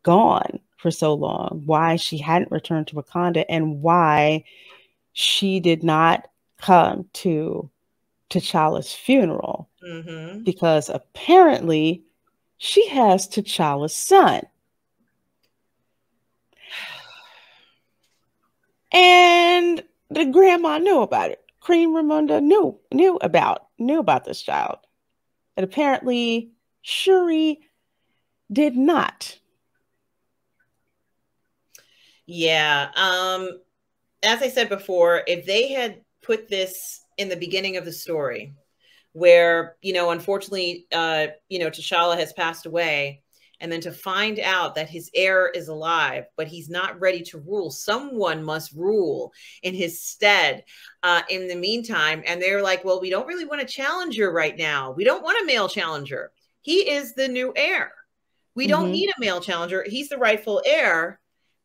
S1: gone for so long, why she hadn't returned to Wakanda, and why she did not come to T'Challa's funeral. Because apparently she has T'Challa's son. And the grandma knew about it. Queen Ramonda knew about this child. And apparently Shuri did not.
S2: Yeah. As I said before, if they had put this in the beginning of the story where, you know, unfortunately, you know, T'Challa has passed away, and then to find out that his heir is alive, but he's not ready to rule. Someone must rule in his stead in the meantime. And they're like, well, we don't really want a challenger right now. We don't want a male challenger. He is the new heir. We don't need a male challenger. He's the rightful heir.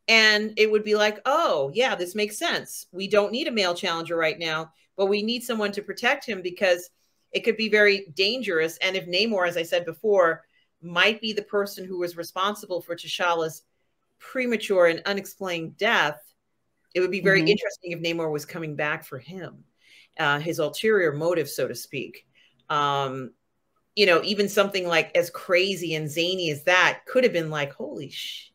S2: And it would be like, oh, yeah, this makes sense. We don't need a male challenger right now, but we need someone to protect him because it could be very dangerous. And if Namor, as I said before, might be the person who was responsible for T'Challa's premature and unexplained death, it would be very interesting if Namor was coming back for him, his ulterior motive, so to speak. You know, even something like as crazy and zany as that could have been like, holy shit,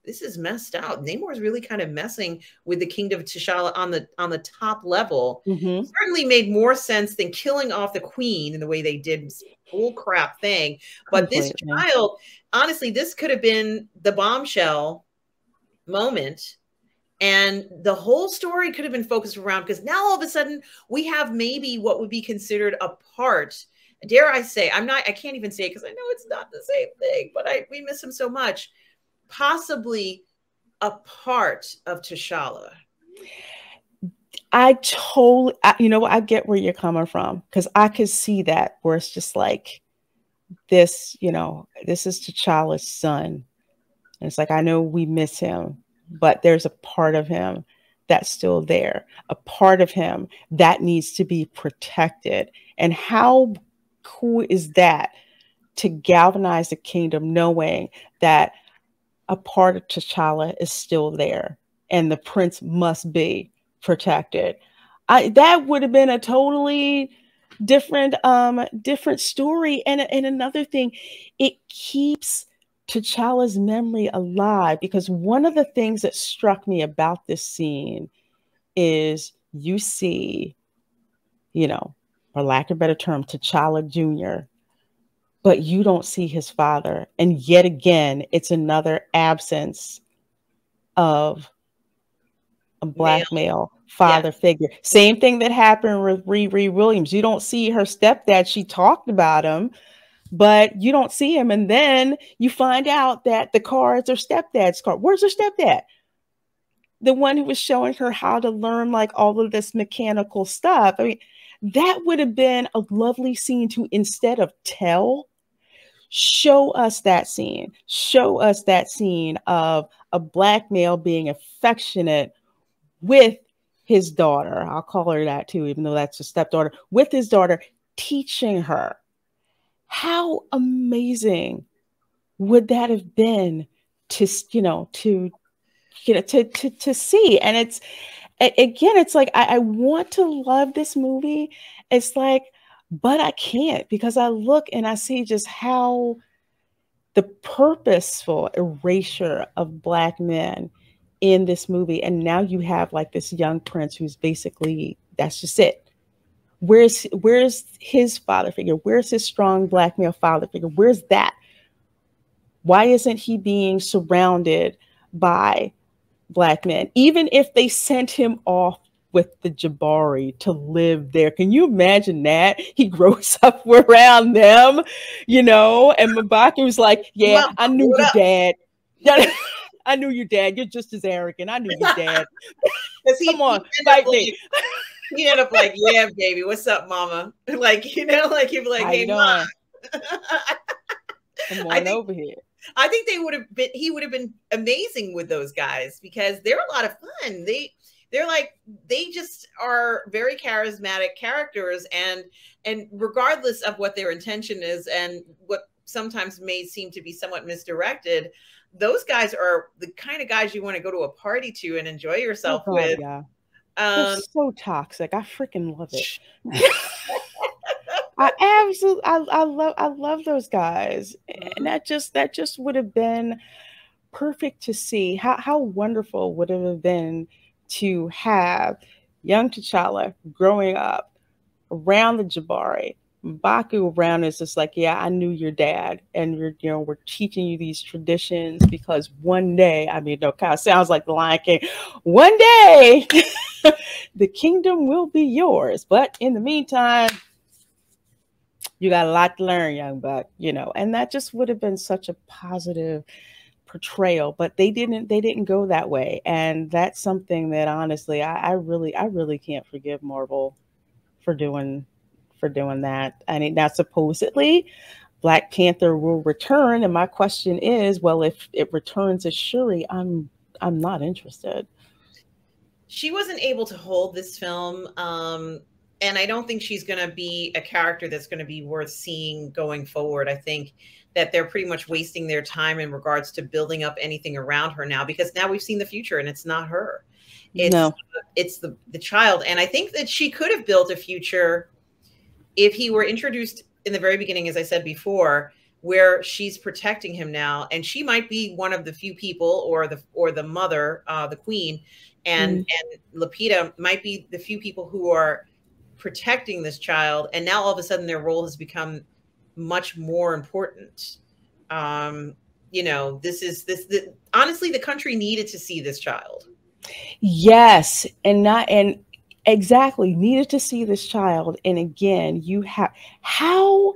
S2: this is messed out. Namor is really kind of messing with the kingdom of T'Challa on the top level. Certainly made more sense than killing off the queen in the way they did. Bull crap thing. But this child, honestly, this could have been the bombshell moment. And the whole story could have been focused around, because now all of a sudden we have maybe what would be considered a part. Dare I say, I can't even say it because I know it's not the same thing, but we miss him so much. Possibly a part of T'Challa.
S1: You know, I get where you're coming from, because I could see that where it's just like this, you know, this is T'Challa's son. And it's like, I know we miss him, but there's a part of him that's still there, a part of him that needs to be protected. And how cool is that to galvanize the kingdom, knowing that a part of T'Challa is still there and the prince must be protected. That would have been a totally different story. And another thing, it keeps T'Challa's memory alive, because one of the things that struck me about this scene is you see, you know, for lack of a better term, T'Challa Jr., but you don't see his father. And yet again, it's another absence of a
S2: Male.
S1: black male
S2: Yeah.
S1: father figure. Same thing that happened with Riri Williams. You don't see her stepdad. She talked about him, but you don't see him. And then you find out that the car is her stepdad's car. Where's her stepdad? The one who was showing her how to learn like all of this mechanical stuff. I mean, that would have been a lovely scene to, instead of tell, show us that scene. Show us that scene of a black male being affectionate with his daughter. I'll call her that too, even though that's a stepdaughter, with his daughter, teaching her. How amazing would that have been to, to see? And it's, again, it's like, I want to love this movie. It's like, but I can't, because I look and I see just how the purposeful erasure of black men in this movie. And now you have like this young prince who's basically, that's just it. Where's his father figure? Where's his strong black male father figure? Where's that? Why isn't he being surrounded by black men? Even if they sent him off with the Jabari to live there. Can you imagine that? He grows up around them, and M'Baku was like, yeah,
S2: Mom,
S1: I knew
S2: what
S1: your
S2: up?
S1: dad. I knew your dad. You're just as arrogant. I knew your dad. Come on, fight me.
S2: He ended up like, yeah, baby, what's up, mama? Like, he'd be like,
S1: How
S2: hey,
S1: you
S2: mom.
S1: Come on over here.
S2: I think he would have been amazing with those guys, because they're a lot of fun. They just are very charismatic characters, and regardless of what their intention is and what sometimes may seem to be somewhat misdirected, those guys are the kind of guys you want to go to a party to and enjoy yourself with.
S1: Yeah. They're so toxic. I freaking love it. I love those guys. And that just would have been perfect to see. How wonderful would it have been to have young T'Challa growing up around the Jabari. M'Baku around is just like, yeah, I knew your dad, and we're teaching you these traditions because one day, I mean, no, kind of sounds like the Lion King. One day, the kingdom will be yours, but in the meantime, you got a lot to learn, young buck. And that just would have been such a positive portrayal, but they didn't go that way, and that's something that honestly, I really can't forgive Marvel for doing that. I mean, now supposedly Black Panther will return, and my question is, well, if it returns as Shuri, I'm not interested.
S2: She wasn't able to hold this film, and I don't think she's going to be a character that's going to be worth seeing going forward. I think that they're pretty much wasting their time in regards to building up anything around her now, because now we've seen the future and it's not her. It's the child. And I think that she could have built a future if he were introduced in the very beginning, as I said before, where she's protecting him now, and she might be one of the few people, or the mother, the queen, and Lupita might be the few people who are protecting this child, and now all of a sudden their role has become much more important. Honestly, the country needed to see this child.
S1: Yes, and exactly needed to see this child. And again, you have how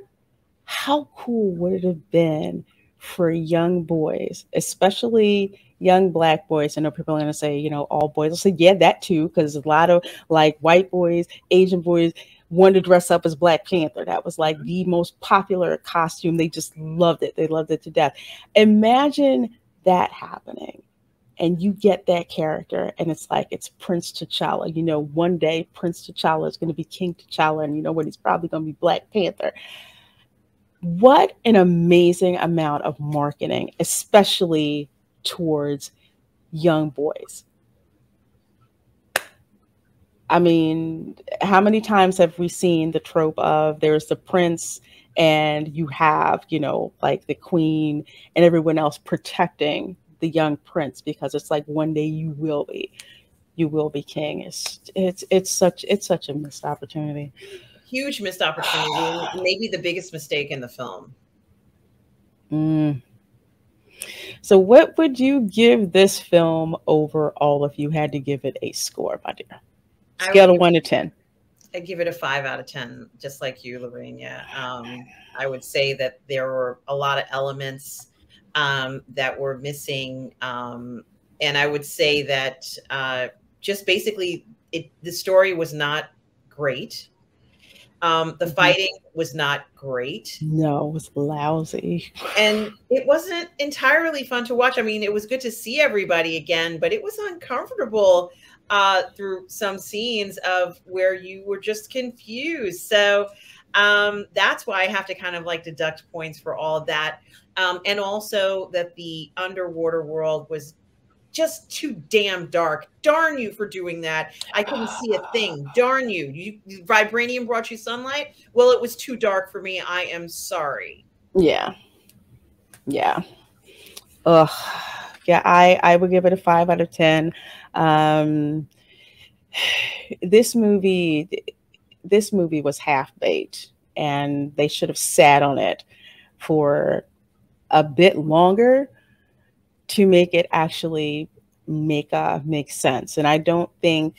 S1: cool would it have been for young boys, especially young Black boys? I know people are going to say, all boys. I'll say, yeah, that too, because a lot of like white boys, Asian boys wanted to dress up as Black Panther. That was like the most popular costume. They just loved it. They loved it to death. Imagine that happening. And you get that character, and it's like, it's Prince T'Challa. One day Prince T'Challa is going to be King T'Challa, and what, he's probably going to be Black Panther. What an amazing amount of marketing, especially towards young boys. I mean, how many times have we seen the trope of there's the prince and you have, like the queen and everyone else protecting the young prince because it's like one day you will be king. It's such a missed opportunity.
S2: Huge missed opportunity, and maybe the biggest mistake in the film.
S1: Mm. So, what would you give this film overall if you had to give it a score, my dear?
S2: I would
S1: Scale of
S2: give
S1: 1 to 10.
S2: I'd give it a 5 out of 10, just like you, Lorena. I would say that there were a lot of elements that were missing, and I would say that just basically, the story was not great. The
S1: Mhm.
S2: fighting was not great.
S1: No, it was lousy.
S2: And it wasn't entirely fun to watch. I mean, it was good to see everybody again, but it was uncomfortable through some scenes of where you were just confused. So that's why I have to kind of like deduct points for all of that. And also that the underwater world was just too damn dark. Darn you for doing that. I couldn't see a thing. Darn you. Vibranium brought you sunlight. Well, it was too dark for me. I am sorry.
S1: Yeah, yeah. Ugh. Yeah, I would give it a 5 out of 10. Um, this movie this movie was half baked, and they should have sat on it for a bit longer to make it actually make sense. And I don't think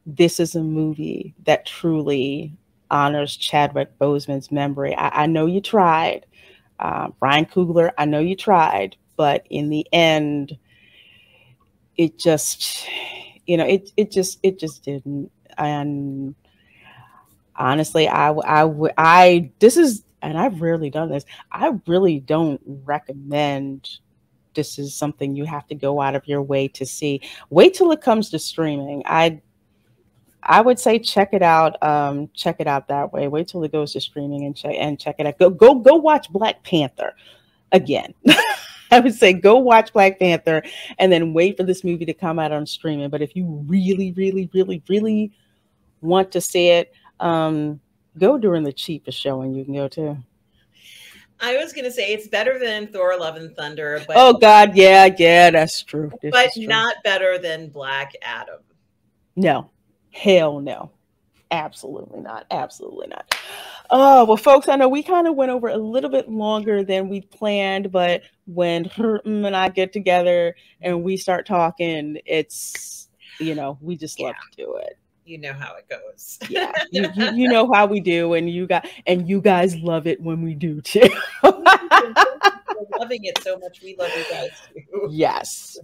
S1: this is a movie that truly honors Chadwick Boseman's memory. I know you tried, Ryan Coogler. I know you tried, but in the end, it just, it just didn't. And honestly, this is, and I've rarely done this. I really don't recommend this is something you have to go out of your way to see. Wait till it comes to streaming. I would say check it out that way. Wait till it goes to streaming and check it out. Go watch Black Panther again. I would say go watch Black Panther and then wait for this movie to come out on streaming. But if you really, really, really, really want to see it, go during the cheapest showing you can go to.
S2: I was going to say it's better than Thor: Love and Thunder,
S1: Oh God, yeah, that's true. This
S2: but
S1: is true.
S2: not better than Black Adam.
S1: No, hell no. Absolutely not. Absolutely not. Oh, well, folks, I know we kind of went over a little bit longer than we planned, but when and I get together and we start talking, we just
S2: Yeah,
S1: love to do it.
S2: you know how it goes.
S1: Yeah, you know how we do, and you guys love it when we do too.
S2: We're loving it so much. We love you guys too.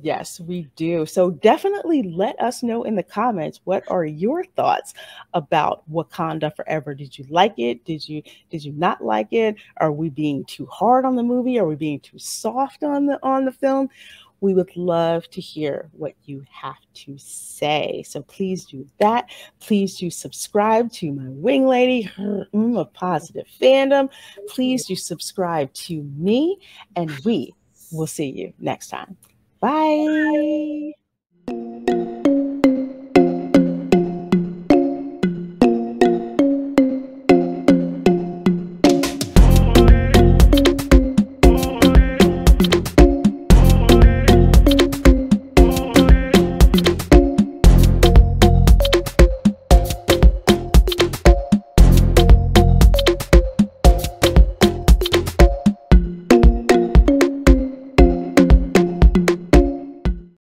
S1: Yes, we do. So definitely let us know in the comments, what are your thoughts about Wakanda Forever? Did you like it? Did you not like it? Are we being too hard on the movie? Are we being too soft on the film? We would love to hear what you have to say. So please do that. Please do subscribe to my wing lady, of positive fandom. Please do subscribe to me, and we will see you next time. Bye.